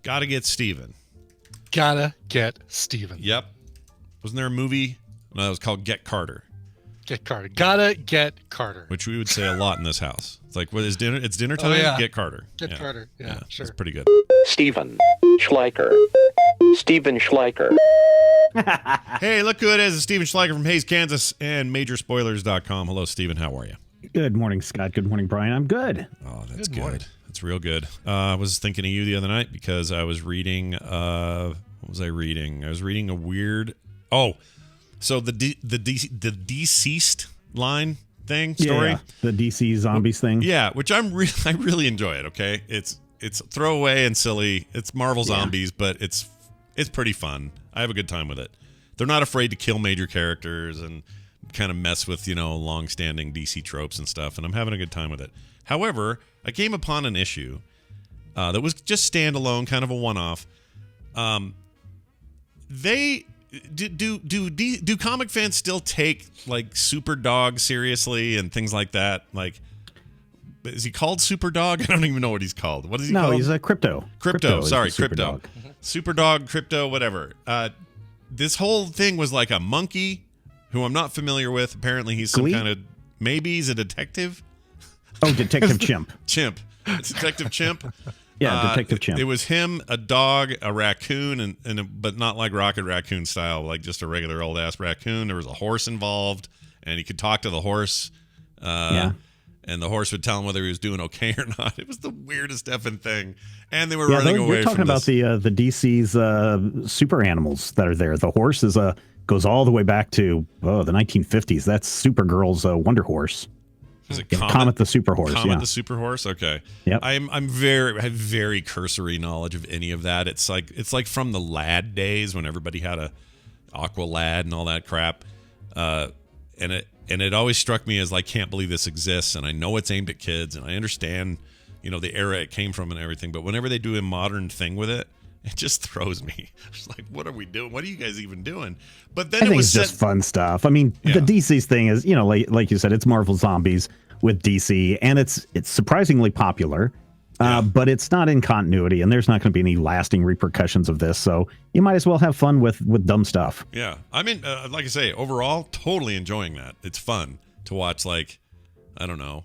Gotta get Steven. Gotta get Steven. Yep. Wasn't there a movie? No, it was called Get Carter. Get Carter. Gotta get Carter. Which we would say a lot in this house. It's like, what is dinner? It's dinner time? Oh, yeah. Get Carter. Get Carter. Yeah, sure. That's pretty good. Steven Schleicher. Steven Schleicher. Hey, look who it is. It's Steven Schleicher from Hayes, Kansas, and Majorspoilers.com. Hello, Steven. How are you? Good morning, Scott. Good morning, Brian. I'm good. Oh, that's good. That's real good. I was thinking of you the other night because I was reading. What was I reading? I was reading a weird. Oh, so the deceased line thing story. Yeah, the DC zombies thing. Yeah, which I really enjoy it. Okay, it's throwaway and silly. It's Marvel zombies, but it's pretty fun. I have a good time with it. They're not afraid to kill major characters and kind of mess with, long-standing DC tropes and stuff, and I'm having a good time with it. However, I came upon an issue that was just standalone, kind of a one-off. They do comic fans still take like Super Dog seriously and things like that? Like, is he called Super Dog? I don't even know what he's called. What is he called? No, he's a Crypto. Sorry, Super Crypto. Dog. Super Dog, Crypto, whatever. This whole thing was like a monkey who I'm not familiar with. Apparently he's some kind of, maybe he's a detective. Oh, Detective Chimp. Chimp. It's Detective Chimp. Yeah, Detective Chimp. It was him, a dog, a raccoon, but not like Rocket Raccoon style, like just a regular old ass raccoon. There was a horse involved, and he could talk to the horse. And the horse would tell him whether he was doing okay or not. It was the weirdest effing thing. And they were running away. You're talking about the DC's super animals that are there. The horse goes all the way back to the 1950s. That's Supergirl's Wonder Horse. Is it Comet the Super Horse? Comet the Super Horse. Okay. Yep. I have very cursory knowledge of any of that. It's like from the Lad days when everybody had a Aqua Lad and all that crap. And it always struck me as like, can't believe this exists. And I know it's aimed at kids, and I understand, the era it came from and everything. But whenever they do a modern thing with it, it just throws me. It's like, what are we doing? What are you guys even doing? But then I think it's just fun stuff. I mean, the DC's thing is, like you said, it's Marvel Zombies with DC, and it's surprisingly popular, but it's not in continuity, and there's not going to be any lasting repercussions of this. So you might as well have fun with dumb stuff. Yeah, I mean, like I say, overall, totally enjoying that. It's fun to watch. Like, I don't know,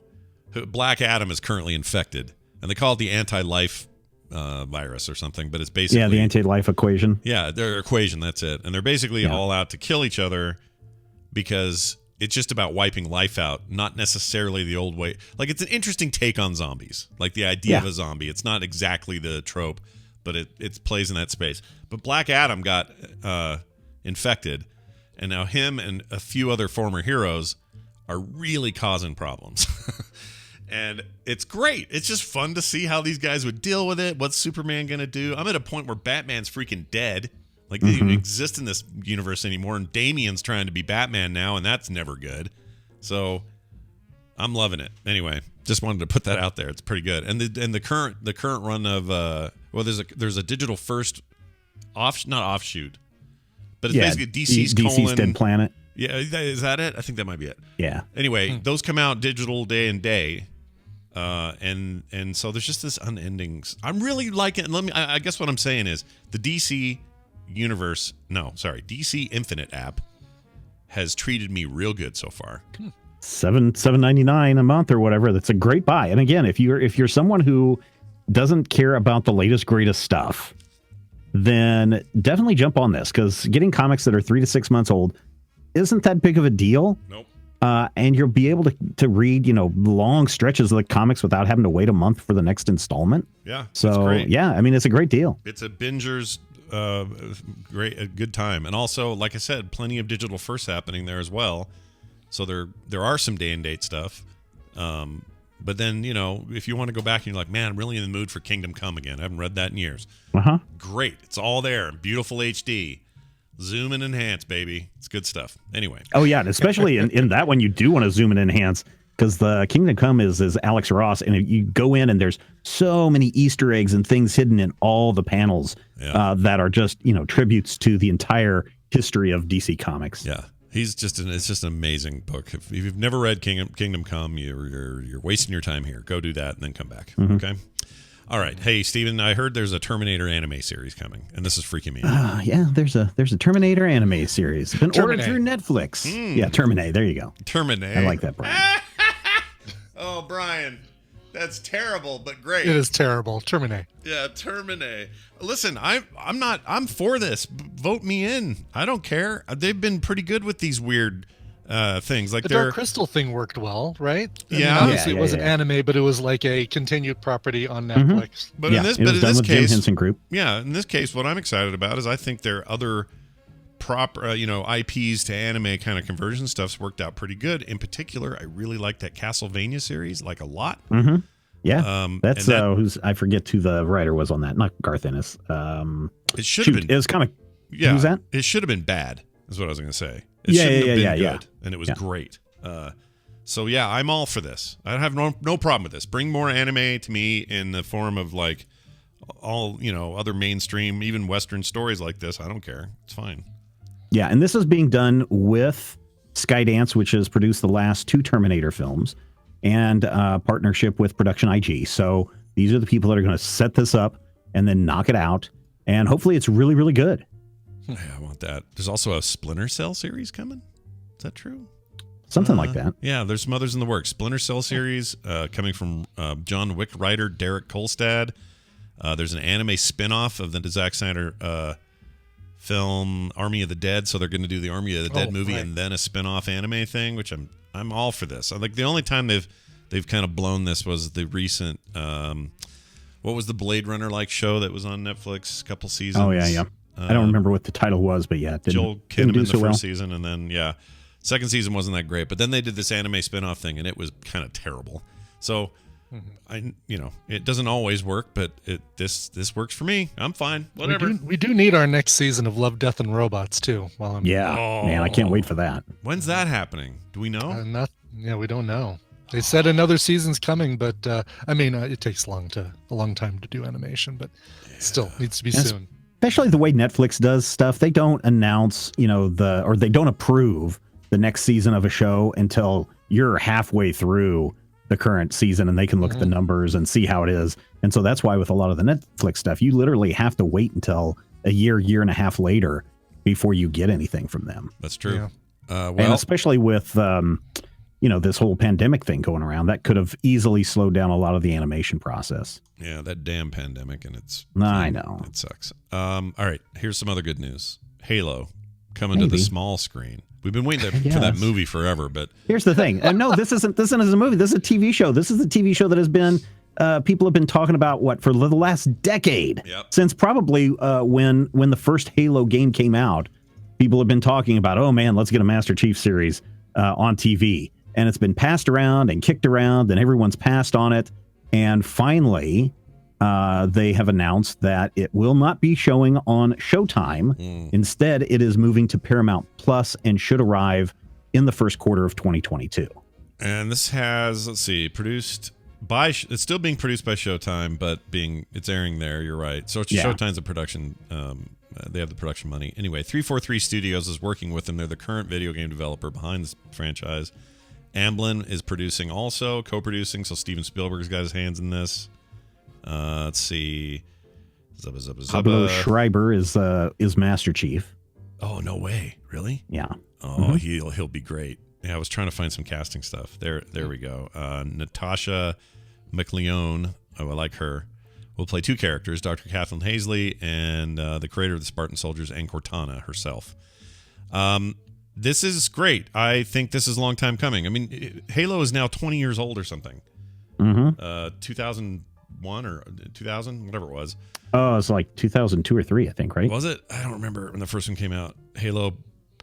Black Adam is currently infected, and they call it the anti-life virus or something, but it's basically the anti-life equation. Yeah, their equation. That's it, and they're basically all out to kill each other because it's just about wiping life out, not necessarily the old way. Like, it's an interesting take on zombies, like the idea of a zombie. It's not exactly the trope, but it plays in that space. But Black Adam got infected, and now him and a few other former heroes are really causing problems. And it's great. It's just fun to see how these guys would deal with it. What's Superman going to do? I'm at a point where Batman's freaking dead. Like, they don't even exist in this universe anymore, and Damian's trying to be Batman now, and that's never good. So I'm loving it. Anyway, just wanted to put that out there. It's pretty good. And the current run of there's a digital first not offshoot, but it's basically DC's Dead Planet. Yeah, is that it? I think that might be it. Yeah. Anyway, those come out digital day and day. And so there's just this unending. I'm really liking. I guess what I'm saying is the DC DC Infinite app has treated me real good so far. $7.99 a month or whatever. That's a great buy. And again, if you're someone who doesn't care about the latest greatest stuff, then definitely jump on this, because getting comics that are 3 to 6 months old isn't that big of a deal. Nope. And you'll be able to read, long stretches of the comics without having to wait a month for the next installment. Yeah. So great. yeah, I mean, it's a great deal. It's a binger's a good time. And also, like I said, plenty of digital firsts happening there as well. So there are some day and date stuff. But then, if you want to go back and you're like, man, I'm really in the mood for Kingdom Come again. I haven't read that in years. Uh-huh. Great. It's all there. Beautiful HD. Zoom and enhance, baby. It's good stuff. Anyway. Oh, yeah. And especially in that one, you do want to zoom and enhance, because the Kingdom Come is Alex Ross. And you go in and there's so many Easter eggs and things hidden in all the panels that are just, tributes to the entire history of DC Comics. Yeah. It's just an amazing book. If you've never read Kingdom Come, you're wasting your time here. Go do that and then come back. Mm-hmm. Okay. All right. Hey, Steven, I heard there's a Terminator anime series coming, and this is freaking me out. Yeah, there's a Terminator anime series. It's been ordered through Netflix. Yeah, Terminator. There you go. Terminator. I like that, Brian. Oh, Brian. That's terrible, but great. It is terrible. Terminate. Yeah, Terminate. Listen, I'm for this. Vote me in. I don't care. They've been pretty good with these weird things. Like the Dark Crystal thing worked well, right? Yeah. Obviously, it wasn't anime, but it was like a continued property on Netflix. Mm-hmm. But in this case, Jim Henson Group. Yeah, in this case, what I'm excited about is I think their other proper, IPs to anime kind of conversion stuff's worked out pretty good. In particular, I really like that Castlevania series, like a lot. Mm-hmm. Yeah, that's who's I forget who the writer was on that. Not Garth Ennis. It should have been. It was kind of. Yeah, who's that? It should have been bad. Is what I was going to say. Yeah. And it was great. So yeah, I'm all for this. I have no problem with this. Bring more anime to me in the form of like all other mainstream, even Western stories like this. I don't care. It's fine. Yeah, and this is being done with Skydance, which has produced the last 2 Terminator films, and partnership with Production IG. So these are the people that are going to set this up and then knock it out, and hopefully it's really, really good. Yeah, I want that. There's also a Splinter Cell series coming. Is that true? Something like that. Yeah, there's some others in the works. Splinter Cell series coming from John Wick writer Derek Kolstad. There's an anime spin-off of the Zack Snyder film Army of the Dead, so they're going to do the Army of the Dead movie and then a spin-off anime thing, which I'm all for this. I think the only time they've kind of blown this was the recent what was the Blade Runner like show that was on Netflix a couple seasons. Oh yeah. I don't remember what the title was, but yeah, Joel Kinnaman in the first season, and then second season wasn't that great, but then they did this anime spin-off thing and it was kind of terrible. So it doesn't always work, but this works for me. I'm fine. Whatever. We do need our next season of Love, Death, and Robots too. Man, I can't wait for that. When's that happening? Do we know? We don't know. They said another season's coming, but it takes a long time to do animation, but still needs to be soon. Especially the way Netflix does stuff, they don't announce, or they don't approve the next season of a show until you're halfway through the current season, and they can look at the numbers and see how it is. And so that's why with a lot of the Netflix stuff, you literally have to wait until a year and a half later before you get anything from them. That's true. Yeah. And especially with, this whole pandemic thing going around, that could have easily slowed down a lot of the animation process. Yeah, that damn pandemic, and I know. It sucks. All right, here's some other good news. Halo coming to the small screen. We've been waiting for that movie forever, but here's the thing. No, this isn't a movie. This is a TV show. This is a TV show that has been people have been talking about for the last decade. Yep. Since probably when the first Halo game came out, people have been talking about, oh man, let's get a Master Chief series on TV. And it's been passed around and kicked around, and everyone's passed on it. And finally, they have announced that it will not be showing on Showtime. Instead, it is moving to Paramount Plus and should arrive in the first quarter of 2022. And this has, produced by, it's still being produced by Showtime, but it's airing there. You're right. So Showtime's a production, they have the production money. Anyway, 343 Studios is working with them. They're the current video game developer behind this franchise. Amblin is producing also, co-producing, so Steven Spielberg's got his hands in this. Let's see. Zubba, zubba, Pablo zubba. Schreiber is Master Chief. Oh, no way. Really? Yeah. Oh, he'll be great. Yeah, I was trying to find some casting stuff. There we go. Natasha McLeone. Oh, I like her. Will play 2 characters, Dr. Kathleen Hazley and the creator of the Spartan Soldiers and Cortana herself. This is great. I think this is a long time coming. I mean, Halo is now 20 years old or something. 2001 or 2000, whatever it was. Oh, it's like 2002 or 3, I think, right? Was it? I don't remember when the first one came out. Halo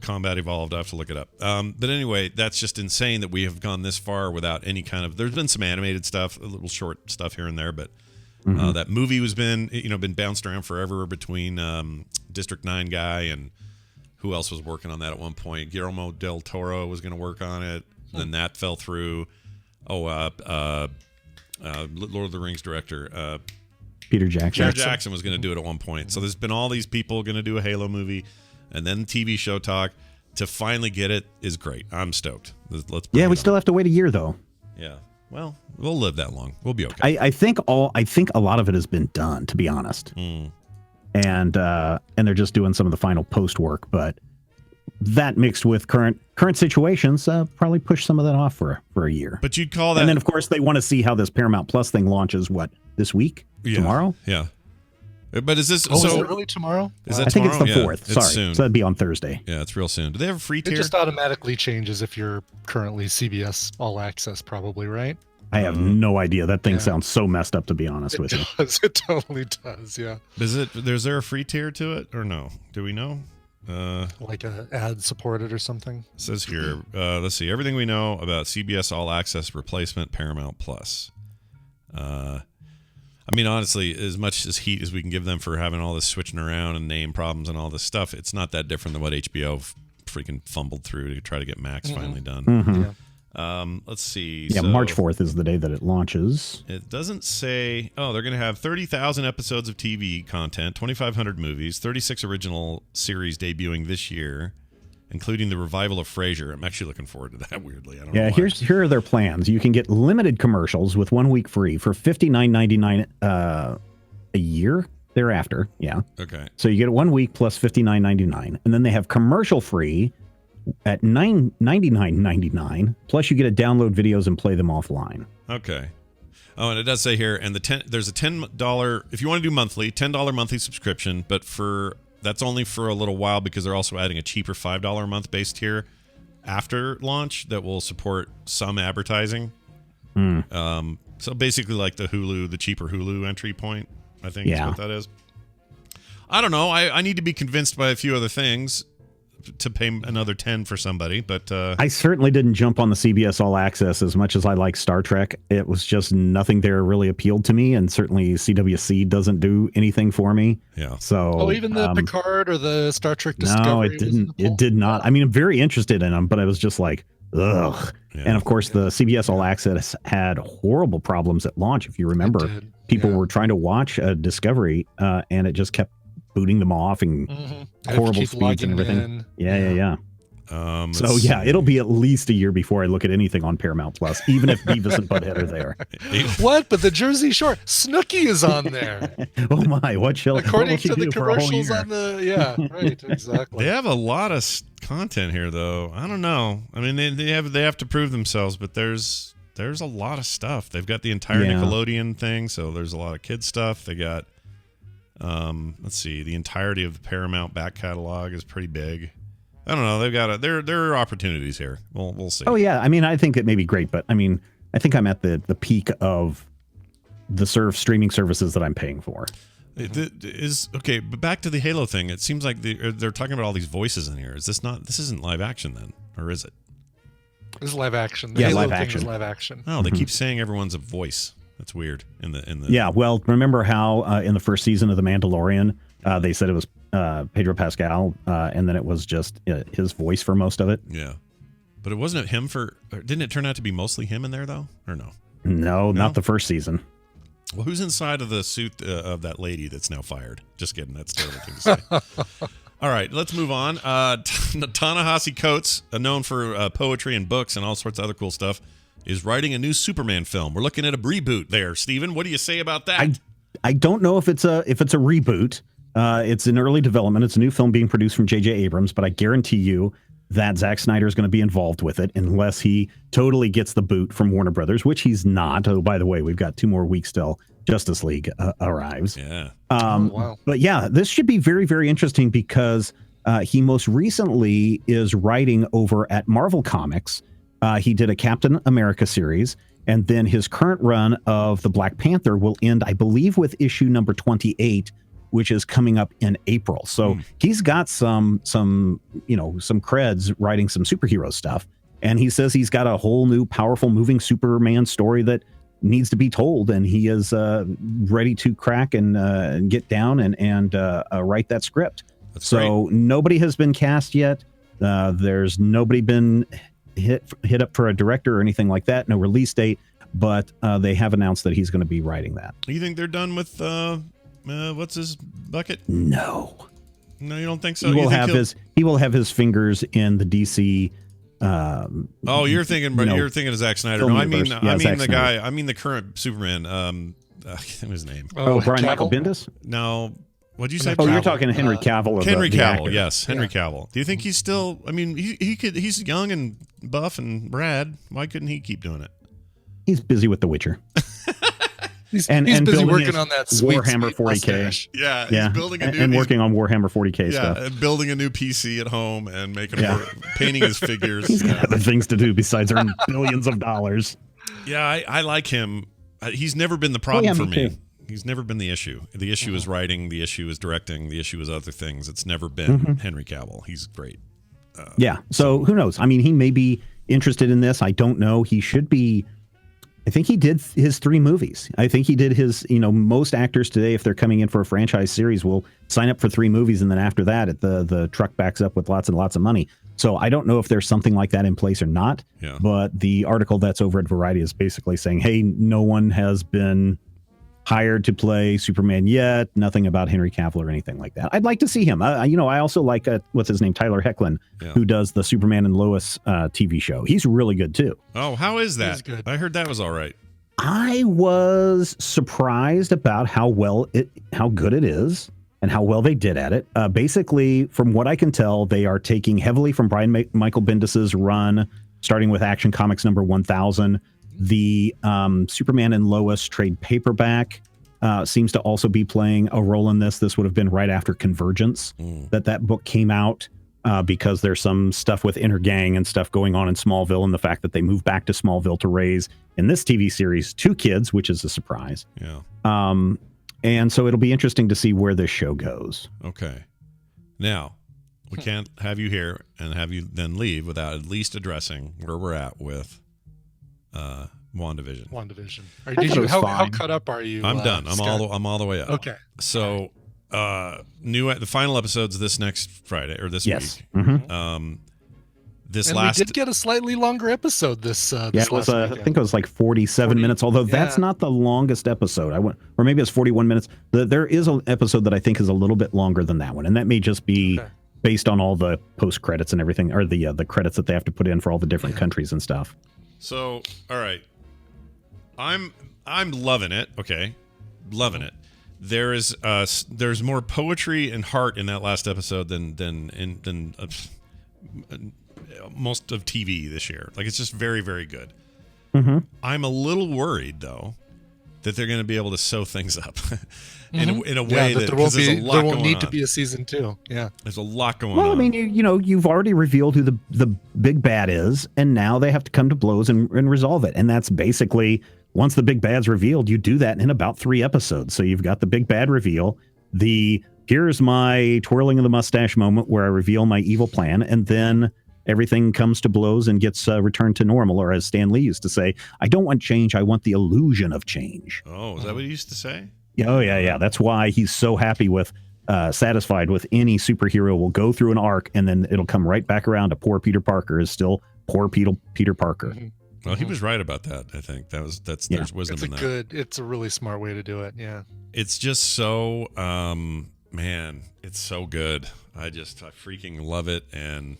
Combat Evolved. I have to look it up. But anyway, that's just insane that we have gone this far without any kind of. There's been some animated stuff, a little short stuff here and there, but that movie was been bounced around forever between District 9 guy and who else was working on that at one point. Guillermo del Toro was going to work on it, then that fell through. Lord of the Rings director. Peter Jackson. Peter Jackson was going to do it at one point. So there's been all these people going to do a Halo movie, and then TV show talk. To finally get it is great. I'm stoked. Let's we still have to wait a year though. Yeah. Well, we'll live that long. We'll be okay. I think a lot of it has been done, to be honest. And they're just doing some of the final post work, but that mixed with current situations probably push some of that off for a year. But you'd call that. And then of course they want to see how this Paramount Plus thing launches. What, this week? Tomorrow? Yeah. But is this is it really tomorrow? Is that I think tomorrow? it's the 4th. It's Sorry. soon. So that'd be on Thursday. Yeah, it's real soon. Do they have a free tier? It just automatically changes if you're currently CBS All Access, probably, right? I have no idea. That thing sounds so messed up, to be honest with you. It totally does, yeah. Is there a free tier to it or no? Do we know? Like a ad supported or something? It says here, let's see, everything we know about CBS All Access replacement Paramount Plus. I mean, honestly, as much as heat as we can give them for having all this switching around and name problems and all this stuff, it's not that different than what HBO freaking fumbled through to try to get Max finally done. Let's see. Yeah, March 4th is the day that it launches. It doesn't say. Oh, they're going to have 30,000 episodes of TV content, 2,500 movies, 36 original series debuting this year, including the revival of Frasier. I'm actually looking forward to that, weirdly. I don't know why. Here are their plans. You can get limited commercials with 1 week free for $59.99 a year thereafter. Yeah. Okay. So you get 1 week plus $59.99. And then they have commercial free at $99.99. Plus you get to download videos and play them offline. Okay. Oh, and it does say here, and there's a $10, if you want to do monthly, $10 monthly subscription, but that's only for a little while because they're also adding a cheaper $5 a month base tier after launch that will support some advertising. So basically like the cheaper Hulu entry point, I think is what that is. I don't know. I need to be convinced by a few other things to pay another $10 for somebody, but I certainly didn't jump on the CBS All Access as much as I like Star Trek. It was just nothing there really appealed to me, and certainly CWC doesn't do anything for me. Yeah. So even the Picard or the Star Trek Discovery. No, it didn't. It did not. I mean, I'm very interested in them, but I was just like, ugh. Yeah. And of course, the CBS All Access had horrible problems at launch. If you remember, people were trying to watch Discovery, and it just kept booting them off and horrible speeds and everything. Yeah. So it'll be at least a year before I look at anything on Paramount Plus, even if Beavis and Butthead are there. What? But the Jersey Shore, Snooki is on there. Oh my! According to the commercials on the right, exactly. They have a lot of content here, though. I don't know. I mean, they have to prove themselves, but there's a lot of stuff. They've got the entire Nickelodeon thing, so there's a lot of kids stuff. They got let's see, the entirety of the Paramount back catalog is pretty big. I don't know. They've got there are opportunities here. We'll see. Oh yeah, I mean, I think it may be great, but I mean, I think I'm at the peak of the streaming services that I'm paying for. Okay, but back to the Halo thing. It seems like they're talking about all these voices in here. This isn't live action then, or is it? This is live action. The Halo live action. Is live action. Oh, they keep saying everyone's a voice. That's weird. In the Yeah, well, remember how in the first season of The Mandalorian, they said it was Pedro Pascal, and then it was just his voice for most of it. Yeah, but it wasn't him didn't it turn out to be mostly him in there though, or no? No, not the first season. Well, who's inside of the suit of that lady that's now fired? Just kidding. That's a terrible thing to say. All right, let's move on. Ta-Nehisi Coates, known for poetry and books and all sorts of other cool stuff, is writing a new Superman film. We're looking at a reboot there. Steven, what do you say about that? I don't know if it's a reboot. It's in early development. It's a new film being produced from J.J. Abrams, but I guarantee you that Zack Snyder is going to be involved with it unless he totally gets the boot from Warner Brothers, which he's not. Oh, by the way, we've got 2 more weeks till Justice League arrives. Yeah. Wow. But yeah, this should be very, very interesting because he most recently is writing over at Marvel Comics. He did a Captain America series, and then his current run of the Black Panther will end, I believe, with issue number 28, which is coming up in April. So he's got some creds writing some superhero stuff. And he says he's got a whole new powerful moving Superman story that needs to be told. And he is ready to crack and get down and write that script. That's so great. Nobody has been cast yet. There's nobody been hit up for a director or anything like that. No release date, but they have announced that he's going to be writing that. You think they're done with what's his bucket? No, you don't think so. He will have his fingers in the DC. You're thinking of Zack Snyder. No, I mean the guy. I mean the current Superman. I can't think of his name. Brian Michael Bendis. No. What'd you say? Oh, you're talking Henry Cavill. Henry Cavill, yes, Henry Cavill. Do you think he's still? I mean, he could. He's young and buff and Brad. Why couldn't he keep doing it? He's busy with The Witcher. He's busy working on that sweet Warhammer 40K. Yeah, he's building a new and working on Warhammer 40K stuff. Yeah, and building a new PC at home and painting his figures. He's got other things to do besides earn billions of dollars. Yeah, I like him. He's never been the problem for me. He's never been the issue. The issue is writing. The issue is directing. The issue is other things. It's never been Henry Cavill. He's great. So who knows? I mean, he may be interested in this. I don't know. He should be. I think he did his 3 movies. I think he did his, most actors today, if they're coming in for a franchise series, will sign up for 3 movies. And then after that, the truck backs up with lots and lots of money. So I don't know if there's something like that in place or not. Yeah. But the article that's over at Variety is basically saying, hey, no one has been hired to play Superman yet. Nothing about Henry Cavill or anything like that. I'd like to see him. I also like what's his name, Tyler Hoechlin, who does the Superman and Lois TV show. He's really good too. Oh, how is that? He's good. I heard that was all right. I was surprised about how good it is and how well they did at it. Basically, from what I can tell, they are taking heavily from Brian Michael Bendis's run, starting with Action Comics number 1000. The Superman and Lois trade paperback seems to also be playing a role in this. This would have been right after Convergence that book came out because there's some stuff with Inner Gang and stuff going on in Smallville, and the fact that they moved back to Smallville to raise, in this TV series, 2 kids, which is a surprise. Yeah. And so it'll be interesting to see where this show goes. Okay. Now, we can't have you here and have you then leave without at least addressing where we're at with WandaVision. How cut up are you? I'm done. I'm Scott? all the way up. Okay. So, the final episode's this next Friday or this week. Mm-hmm. We did get a slightly longer episode this it was, I think it was like 47 minutes, although that's not the longest episode. Or maybe it's 41 minutes. There is an episode that I think is a little bit longer than that one, and that may just be based on all the post credits and everything, or the credits that they have to put in for all the different countries and stuff. So, all right, I'm loving it. Okay, loving it. There's more poetry and heart in that last episode than most of TV this year. Like, it's just very, very good. Mm-hmm. I'm a little worried though that they're going to be able to sew things up in a way that there won't need to be a season 2. Yeah, there's a lot going on. Well, I mean, you've already revealed who the big bad is, and now they have to come to blows and resolve it. And that's basically, once the big bad's revealed, you do that in about 3 episodes. So you've got the big bad reveal, here's my twirling of the mustache moment where I reveal my evil plan, and then everything comes to blows and gets returned to normal, or as Stan Lee used to say, I don't want change, I want the illusion of change. Oh, is that what he used to say? Oh, yeah. That's why he's so happy with, satisfied with any superhero will go through an arc, and then it'll come right back around to poor Peter Parker is still poor Peter Parker. Mm-hmm. Well, he was right about that. I think there's wisdom in that. It's a really smart way to do it. Yeah. It's just so, man, it's so good. I freaking love it. And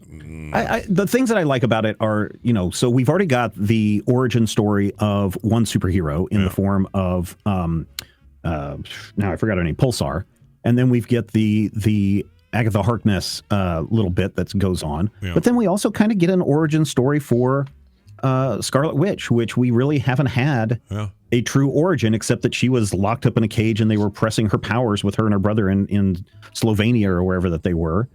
The things that I like about it are, so we've already got the origin story of one superhero in the form of, now I forgot her name, Pulsar. And then we've got the Agatha Harkness little bit that goes on. Yeah. But then we also kind of get an origin story for Scarlet Witch, which we really haven't had a true origin, except that she was locked up in a cage and they were pressing her powers with her and her brother in Slovenia or wherever that they were,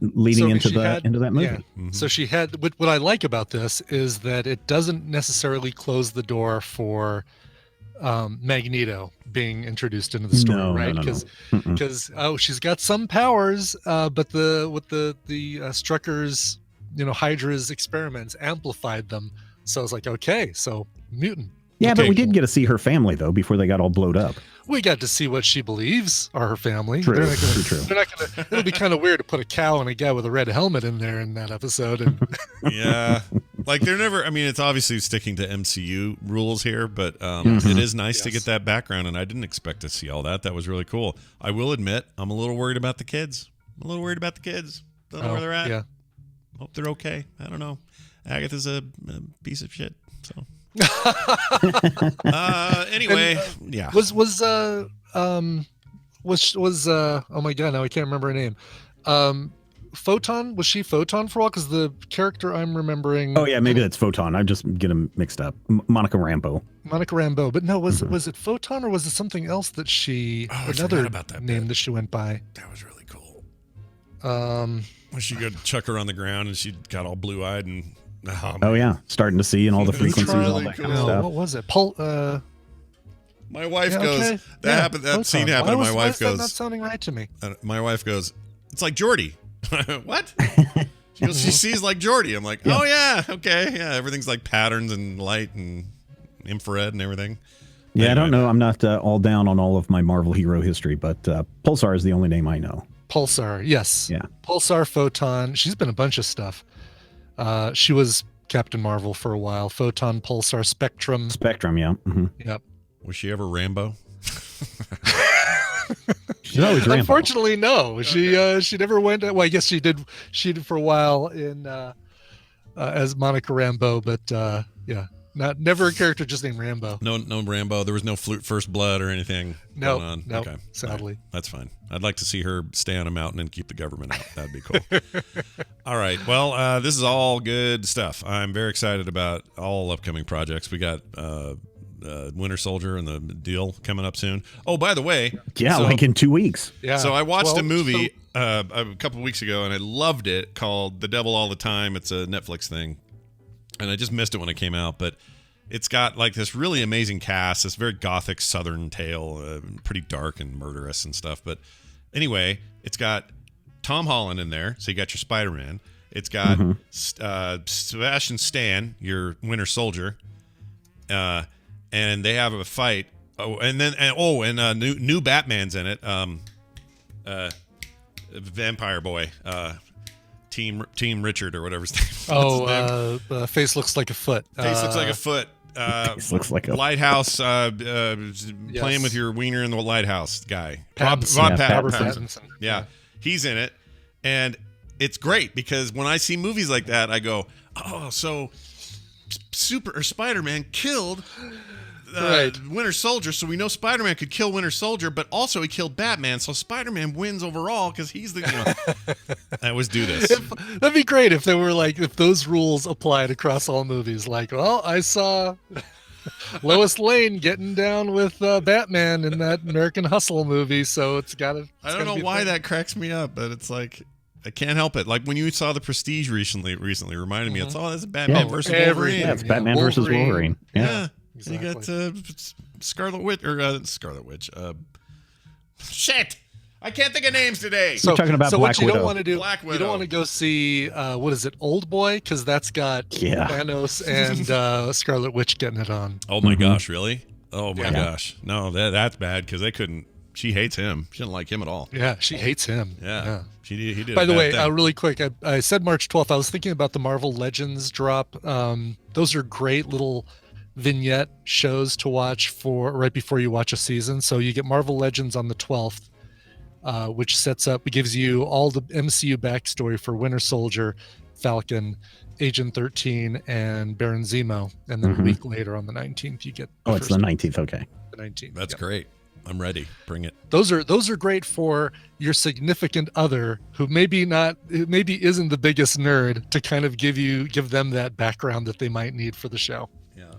leading into that movie. Yeah. Mm-hmm. So she had, what I like about this is that it doesn't necessarily close the door for Magneto being introduced into the story, right? Because she's got some powers, but with the Strucker's, Hydra's experiments amplified them. So it's like, okay, so mutant. Yeah, but we did get to see her family though before they got all blowed up. We got to see what she believes are her family. True. They're not gonna. It'll be kind of weird to put a cow and a guy with a red helmet in there in that episode. And yeah, like they're never. I mean, it's obviously sticking to MCU rules here, but it is nice to get that background, and I didn't expect to see all that. That was really cool. I will admit, I'm a little worried about the kids. Don't know where they're at. Yeah. Hope they're okay. I don't know. Agatha's a piece of shit. So. Anyway, yeah. Was oh my god, now I can't remember her name. Photon, was she Photon for a while? Because the character I'm remembering. Oh yeah, maybe that's Photon. I'm just getting them mixed up. Monica Rambeau. But no, was it Photon or was it something else that she another name that she went by? That was really cool. When she go chuck her on the ground and she got all blue eyed and. Oh yeah, starting to see and all the frequencies, all that kind of stuff. What was it? My wife goes. That happened. That scene happened. And my wife goes. That's not sounding right to me. My wife goes. It's like Geordi. What? She goes. She sees like Geordi. I'm like, oh yeah, okay, yeah. Everything's like patterns and light and infrared and everything. Yeah, anyway. I don't know. I'm not all down on all of my Marvel hero history, but Pulsar is the only name I know. Pulsar, yes. Yeah. Pulsar, Photon. She's been a bunch of stuff. She was Captain Marvel for a while. Photon, Pulsar, Spectrum. Spectrum, yeah. Mm-hmm. Yep. Was she ever Rambo? She's always Rambo. Unfortunately, no. She never went. Well, I guess she did. She did for a while in as Monica Rambeau, but yeah, never a character just named Rambo. No Rambo. There was no Flute First Blood or anything. No, going on. No. Okay. Sadly, that's fine. I'd like to see her stay on a mountain and keep the government out. That'd be cool. All right. Well, this is all good stuff. I'm very excited about all upcoming projects. We got Winter Soldier and the deal coming up soon. Oh, by the way. Yeah, like in 2 weeks. Yeah. So I watched a movie a couple of weeks ago, and I loved it, called The Devil All the Time. It's a Netflix thing. And I just missed it when it came out, but it's got like this really amazing cast, this very gothic Southern tale, pretty dark and murderous and stuff. But anyway, it's got Tom Holland in there, so you got your Spider-Man. It's got Sebastian Stan, your Winter Soldier, and they have a fight. New Batman's in it. Vampire Boy, Team Richard or whatever his name is. Face looks like a foot. Face looks like a foot. Looks like a lighthouse. Playing with your wiener in the lighthouse guy. Bob Pattinson. Yeah, he's in it, and it's great because when I see movies like that, I go, "Oh, so Spider-Man killed Winter Soldier, so we know Spider-Man could kill Winter Soldier, but also he killed Batman, so Spider-Man wins overall because he's the." I always do this. That'd be great if they were like, if those rules applied across all movies. Like, well, I saw Lois Lane getting down with Batman in that American Hustle movie, so it's got to. I don't know why that cracks me up, but it's like I can't help it. Like when you saw The Prestige recently reminded me, it's that's Batman versus Wolverine. Yeah, it's Batman versus Wolverine. Yeah. Exactly. You got Scarlet Witch shit. I can't think of names today. So, we're talking about Black what you Widow. don't want to do, Black Widow. You don't want to go see what is it, Old Boy? Because that's got Thanos and Scarlet Witch getting it on. Oh my gosh, really? Oh my gosh. No, that's bad because they couldn't. She hates him. She didn't like him at all. Yeah, she hates him. Yeah. He did. By the way, really quick, I said March 12th. I was thinking about the Marvel Legends drop. Those are great little vignette shows to watch for right before you watch a season. So you get Marvel Legends on the 12th, which gives you all the MCU backstory for Winter Soldier, Falcon, Agent 13, and Baron Zemo. And then a week later on the 19th, you get. It's the 19th. Okay. The 19th. That's great. I'm ready. Bring it. Those are great for your significant other who maybe isn't the biggest nerd, to kind of give them that background that they might need for the show. Yeah.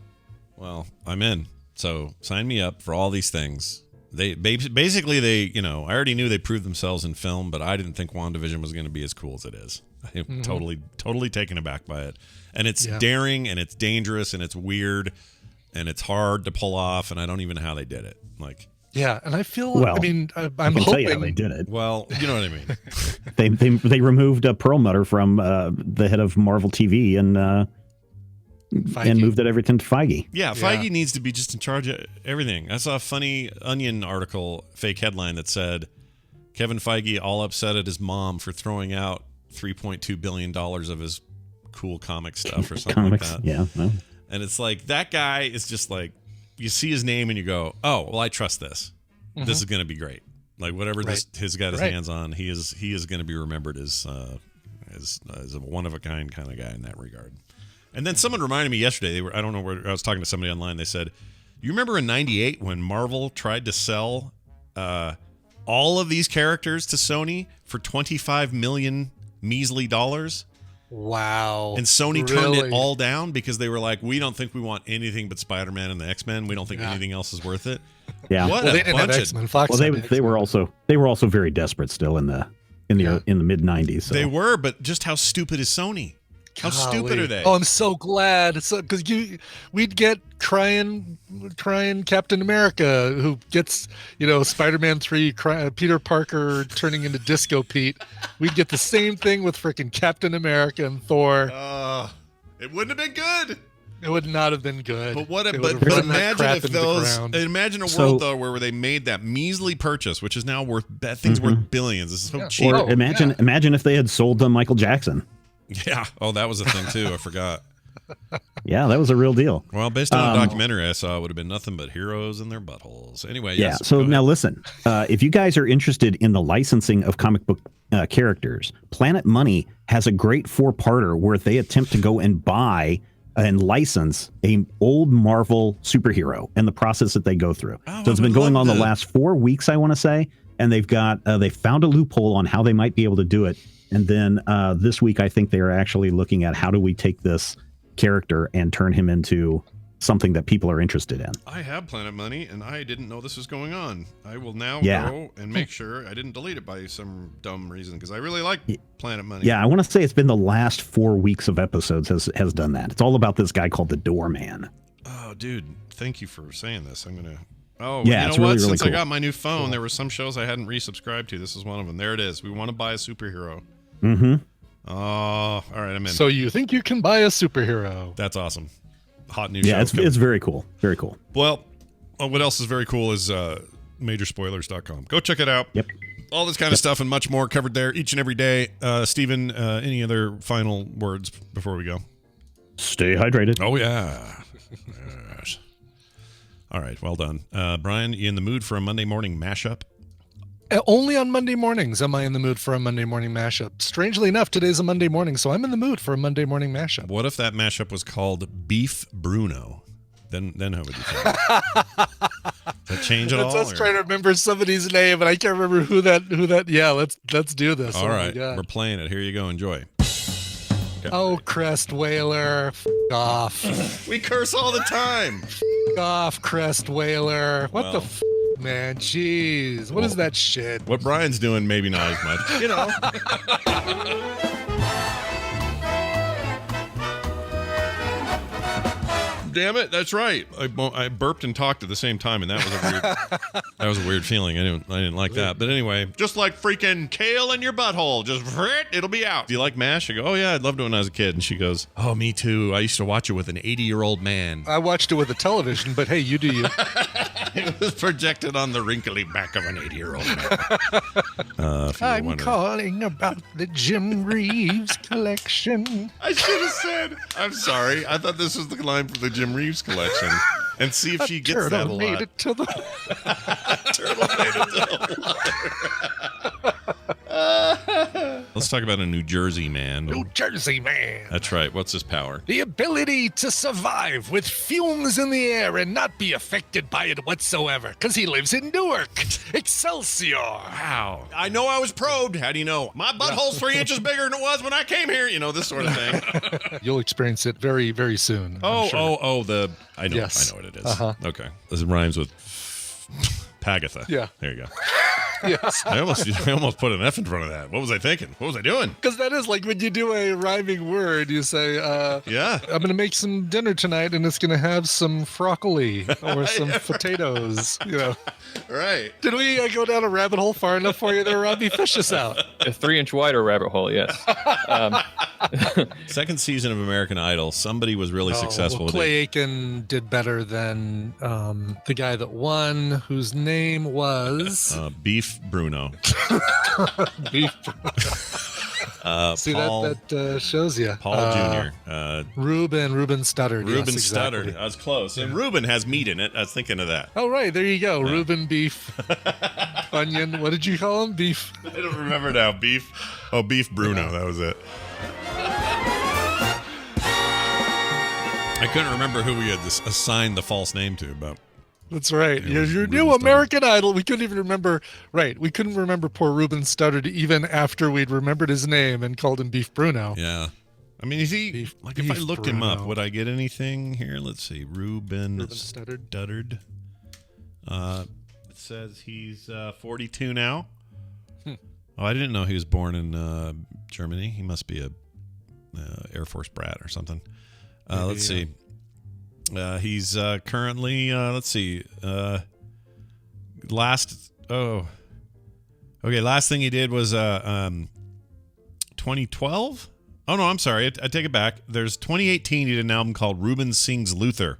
Well, I'm in. So sign me up for all these things. They basically I already knew they proved themselves in film, but I didn't think WandaVision was going to be as cool as it is. I'm totally taken aback by it. And it's daring, and it's dangerous, and it's weird, and it's hard to pull off, and I don't even know how they did it. Like, yeah, and I feel. Well, I'm hoping tell you how hoping they did it. Well, you know what I mean. they removed Perlmutter from the head of Marvel TV and moved everything to Feige. Yeah, Feige needs to be just in charge of everything. I saw a funny Onion article, fake headline that said Kevin Feige all upset at his mom for throwing out $3.2 billion of his cool comic stuff or something like that. Yeah, well. And it's like, that guy is just like, you see his name and you go, oh, well, I trust this. This is going to be great. Like, whatever he's got his hands on, he is going to be remembered as a one of a kind of guy in that regard. And then someone reminded me yesterday. I don't know where, I was talking to somebody online. They said, "You remember in '98 when Marvel tried to sell all of these characters to Sony for $25 million measly dollars?" Wow. And Sony turned it all down because they were like, "We don't think we want anything but Spider-Man and the X-Men. We don't think anything else is worth it." Yeah. They didn't have X-Men. Fox they were also very desperate still in the mid '90s. So. They were, but just how stupid is Sony? How stupid are they? Oh, I'm so glad. Because we'd get crying Captain America, who gets, Spider-Man 3, Peter Parker turning into Disco Pete. We'd get the same thing with freaking Captain America and Thor. It wouldn't have been good. It would not have been good. But imagine if imagine a world though where they made that measly purchase, which is now worth worth billions. This is so cheap. Or imagine if they had sold to Michael Jackson. Yeah. Oh, that was a thing too. I forgot. Yeah, that was a real deal. Well, based on a documentary I saw, it would have been nothing but heroes in their buttholes. Anyway, yeah. So now listen, if you guys are interested in the licensing of comic book characters, Planet Money has a great 4-parter where they attempt to go and buy and license a old Marvel superhero and the process that they go through. So it's been going on the last 4 weeks, I want to say, and they've got they found a loophole on how they might be able to do it. And then this week, I think they are actually looking at how do we take this character and turn him into something that people are interested in. I have Planet Money, and I didn't know this was going on. I will now go and make sure I didn't delete it by some dumb reason, because I really like Planet Money. Yeah, I want to say it's been the last 4 weeks of episodes has done that. It's all about this guy called the Doorman. Oh, dude, thank you for saying this. I'm going to... Oh, yeah, you know what? Really Since cool. I got my new phone, there were some shows I hadn't resubscribed to. This is one of them. There it is. We want to buy a superhero. Mm-hmm. Oh, all right, I'm in. So you think you can buy a superhero? That's awesome. Hot new show. Yeah, it's very cool. Very cool. Well, what else is very cool is majorspoilers.com. Go check it out. Yep. All this kind of stuff and much more covered there each and every day. Steven, any other final words before we go? Stay hydrated. Oh, yeah. Yes. All right, well done. Brian, you in the mood for a Monday morning mashup? Only on Monday mornings am I in the mood for a Monday morning mashup. Strangely enough, today's a Monday morning, so I'm in the mood for a Monday morning mashup. What if that mashup was called Beef Bruno? Then how would you feel? Does that change at all? Let's try to remember somebody's name, and I can't remember who that. Yeah, let's do this. All right, we're playing it. Here you go. Enjoy. Okay. Oh, Crest Whaler, f*** off. We curse all the time. F*** off, Crest Whaler. What the f***, man? Jeez, what is that shit? What Brian's doing, maybe not as much. You know. Damn it, that's right. I burped and talked at the same time, and that was a weird feeling. I didn't like that. But anyway, just like freaking kale in your butthole, just it'll be out. Do you like MASH? I go, oh yeah, I'd loved it when I was a kid. And she goes, oh, me too. I used to watch it with an 80-year-old man. I watched it with a television, but hey, you do you. It was projected on the wrinkly back of an 80-year-old man. I'm calling about the Jim Reeves collection. I should have said, I'm sorry. I thought this was the line for the Jim Reeves collection. and see if she gets that a lot. Made it to the Turtle made it to the water. Let's talk about a New Jersey man. New Jersey man. That's right. What's his power? The ability to survive with fumes in the air and not be affected by it whatsoever, because he lives in Newark. Excelsior. Wow. I know I was probed. How do you know? My butthole's 3 inches bigger than it was when I came here. You know, this sort of thing. You'll experience it very, very soon. I know Yes. what it is. Uh-huh. Okay. This rhymes with Pagatha. Yeah. There you go. Yes. I almost put an F in front of that. What was I thinking? What was I doing? Because that is like when you do a rhyming word, you say, yeah, I'm going to make some dinner tonight and it's going to have some broccoli or some potatoes, you know. Right. Did we go down a rabbit hole far enough for you there, Robbie? Fish us out. A 3-inch wider rabbit hole, yes. Second season of American Idol, somebody was really successful with Clay it. Aiken did better than the guy that won, whose name was... Beef Bruno. Beef See, Paul, that shows you. Paul Jr. Ruben stuttered. Ruben yes, stuttered. exactly. I was close. And Ruben has meat in it. I was thinking of that. Oh, right. There you go. Yeah. Ruben beef. Onion. What did you call him? Beef. I don't remember now. Beef. Oh, Beef Bruno. Yeah. That was it. I couldn't remember who we had assigned the false name to, but... That's right. Your new American Idol. We couldn't even remember. Right. We couldn't remember poor Ruben stuttered even after we'd remembered his name and called him Beef Bruno. Yeah. I mean, is he if I looked him up, would I get anything here? Let's see. Ruben stuttered. It says he's 42 now. Oh, I didn't know he was born in Germany. He must be a Air Force brat or something. Let's see. He's currently, let's see, last thing he did was 2012. Oh, no, I'm sorry. I take it back. There's 2018. He did an album called Ruben Sings Luther.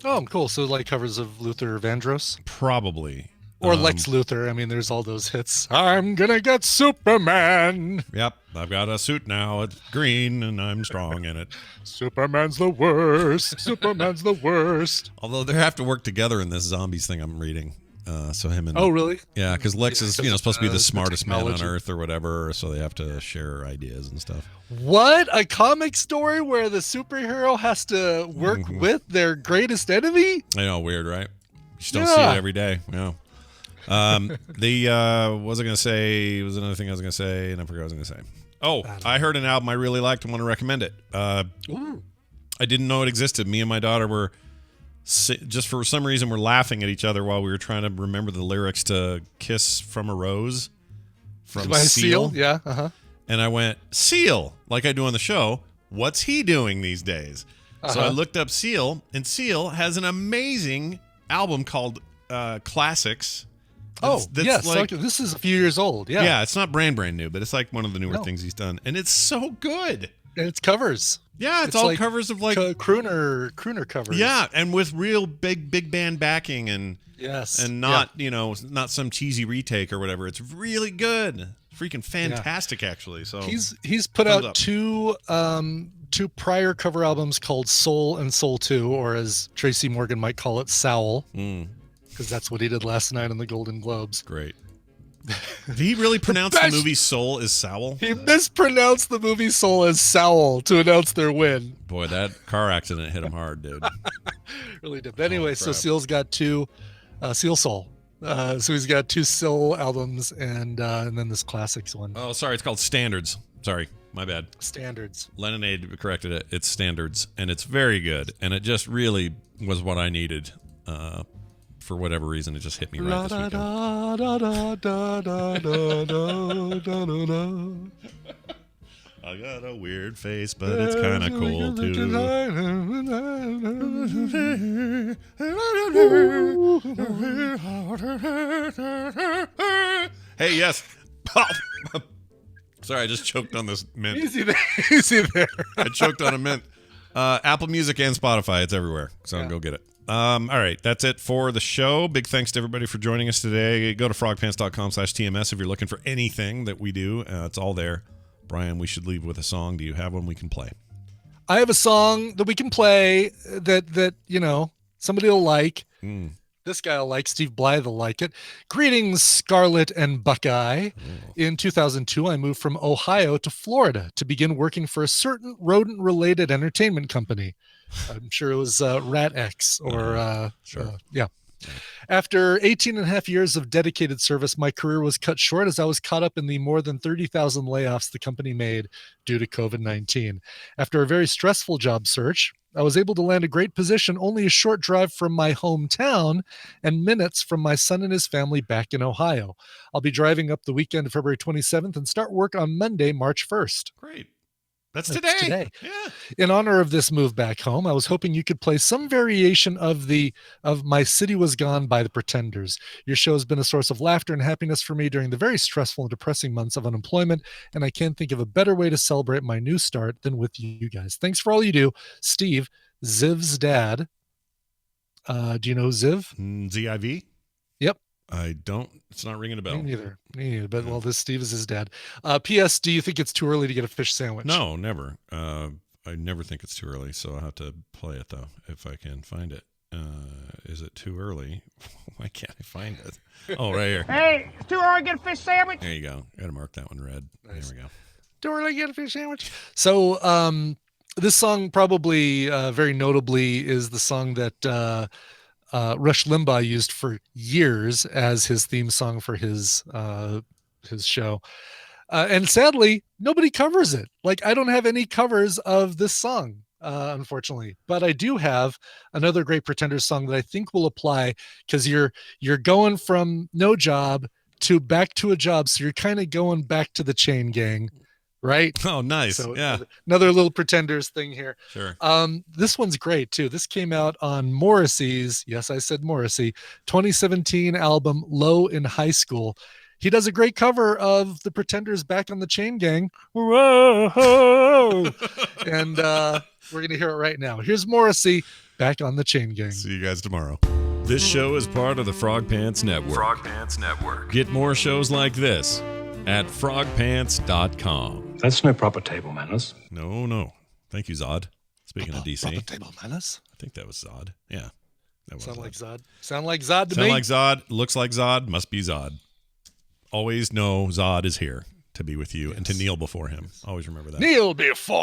Oh, cool. So like covers of Luther Vandross? Probably. Or Lex Luthor. I mean, there's all those hits. I'm gonna get Superman. Yep, I've got a suit now. It's green, and I'm strong in it. Superman's the worst. Superman's the worst. Although they have to work together in this zombies thing I'm reading. So him and oh really? Yeah, because Lex is supposed to be the smartest man on Earth or whatever. So they have to share ideas and stuff. What, a comic story where the superhero has to work with their greatest enemy? I know, weird, right? You just don't see it every day. Yeah. What was I gonna say? Was another thing I was gonna say, and I forgot what I was gonna say. Oh, I heard an album I really liked and want to recommend it. I didn't know it existed. Me and my daughter were just for some reason we're laughing at each other while we were trying to remember the lyrics to "Kiss from a Rose" from Seal. Yeah. Uh-huh. And I went, Seal, like I do on the show. What's he doing these days? So I looked up Seal, and Seal has an amazing album called Classics. Yes. Like, this is a few years old. Yeah. Yeah, it's not brand new, but it's like one of the newer things he's done. And it's so good. And it's covers. Yeah, it's all like covers of like crooner covers. Yeah, and with real big band backing and not not some cheesy retake or whatever. It's really good. Freaking fantastic, actually. So he's put out two prior cover albums called Soul and Soul 2, or as Tracy Morgan might call it, Soul. Because that's what he did last night on the Golden Globes. Great. Did he really pronounce the movie Soul as Soul? He mispronounced the movie Soul as Soul to announce their win. Boy, that car accident hit him hard, dude. Really did. But anyway, so Seal's got two Seal Soul. So he's got two Soul albums and then this Classics one. Oh, sorry, it's called Standards. Sorry, my bad. Standards. Leninade corrected it. It's Standards, and it's very good. And it just really was what I needed. For whatever reason, it just hit me right this weekend. I got a weird face, but it's kind of cool too. Hey, yes. Sorry, I just choked on this mint. Easy there. Easy there. I choked on a mint. Apple Music and Spotify. It's everywhere. So go get it. All right, that's it for the show. Big thanks to everybody for joining us today. Go to frogpants.com/TMS if you're looking for anything that we do. It's all there. Brian, we should leave with a song. Do you have one we can play? I have a song that we can play that somebody will like. This guy will like. Steve Blythe will like it. Greetings, Scarlet and Buckeye. In 2002, I moved from Ohio to Florida to begin working for a certain rodent-related entertainment company. I'm sure it was Rat X or yeah. After 18 and a half years of dedicated service, my career was cut short as I was caught up in the more than 30,000 layoffs the company made due to COVID-19. After a very stressful job search, I was able to land a great position only a short drive from my hometown and minutes from my son and his family back in Ohio. I'll be driving up the weekend of February 27th and start work on Monday, March 1st. Great. That's today. Yeah. In honor of this move back home, I was hoping you could play some variation of My City Was Gone by the Pretenders. Your show has been a source of laughter and happiness for me during the very stressful and depressing months of unemployment, and I can't think of a better way to celebrate my new start than with you guys. Thanks for all you do. Steve, Ziv's dad. Do you know Ziv? Z-I-V? Yep. I don't. It's not ringing a bell. Me neither. But well, this Steve is his dad. P.S. Do you think it's too early to get a fish sandwich? No, never. I never think it's too early, so I'll have to play it though if I can find it. Is it too early? Why can't I find it? Oh, right here. Hey, it's too early to get a fish sandwich. There you go. Got to mark that one red. Nice. There we go. Too early to get a fish sandwich. So, this song probably very notably is the song that Rush Limbaugh used for years as his theme song for his show. And sadly, nobody covers it. Like, I don't have any covers of this song, unfortunately. But I do have another great Pretenders song that I think will apply because you're going from no job to back to a job. So you're kind of going back to the chain gang. Right? Oh, nice. So yeah. Another little Pretenders thing here. Sure. This one's great too. This came out on Morrissey's, yes, I said Morrissey, 2017 album Low in High School. He does a great cover of the Pretenders Back on the Chain Gang. Whoa! And we're going to hear it right now. Here's Morrissey, Back on the Chain Gang. See you guys tomorrow. This show is part of the Frog Pants Network. Frog Pants Network. Get more shows like this at frogpants.com. That's no proper table manners. No. Thank you, Zod. Speaking of DC. Proper table manners? I think that was Zod. Yeah. That was Sound Zod. like Zod? Sound like Zod to me? Sound like Zod. Looks like Zod. Must be Zod. Always know Zod is here to be with you and to kneel before him. Always remember that. Kneel before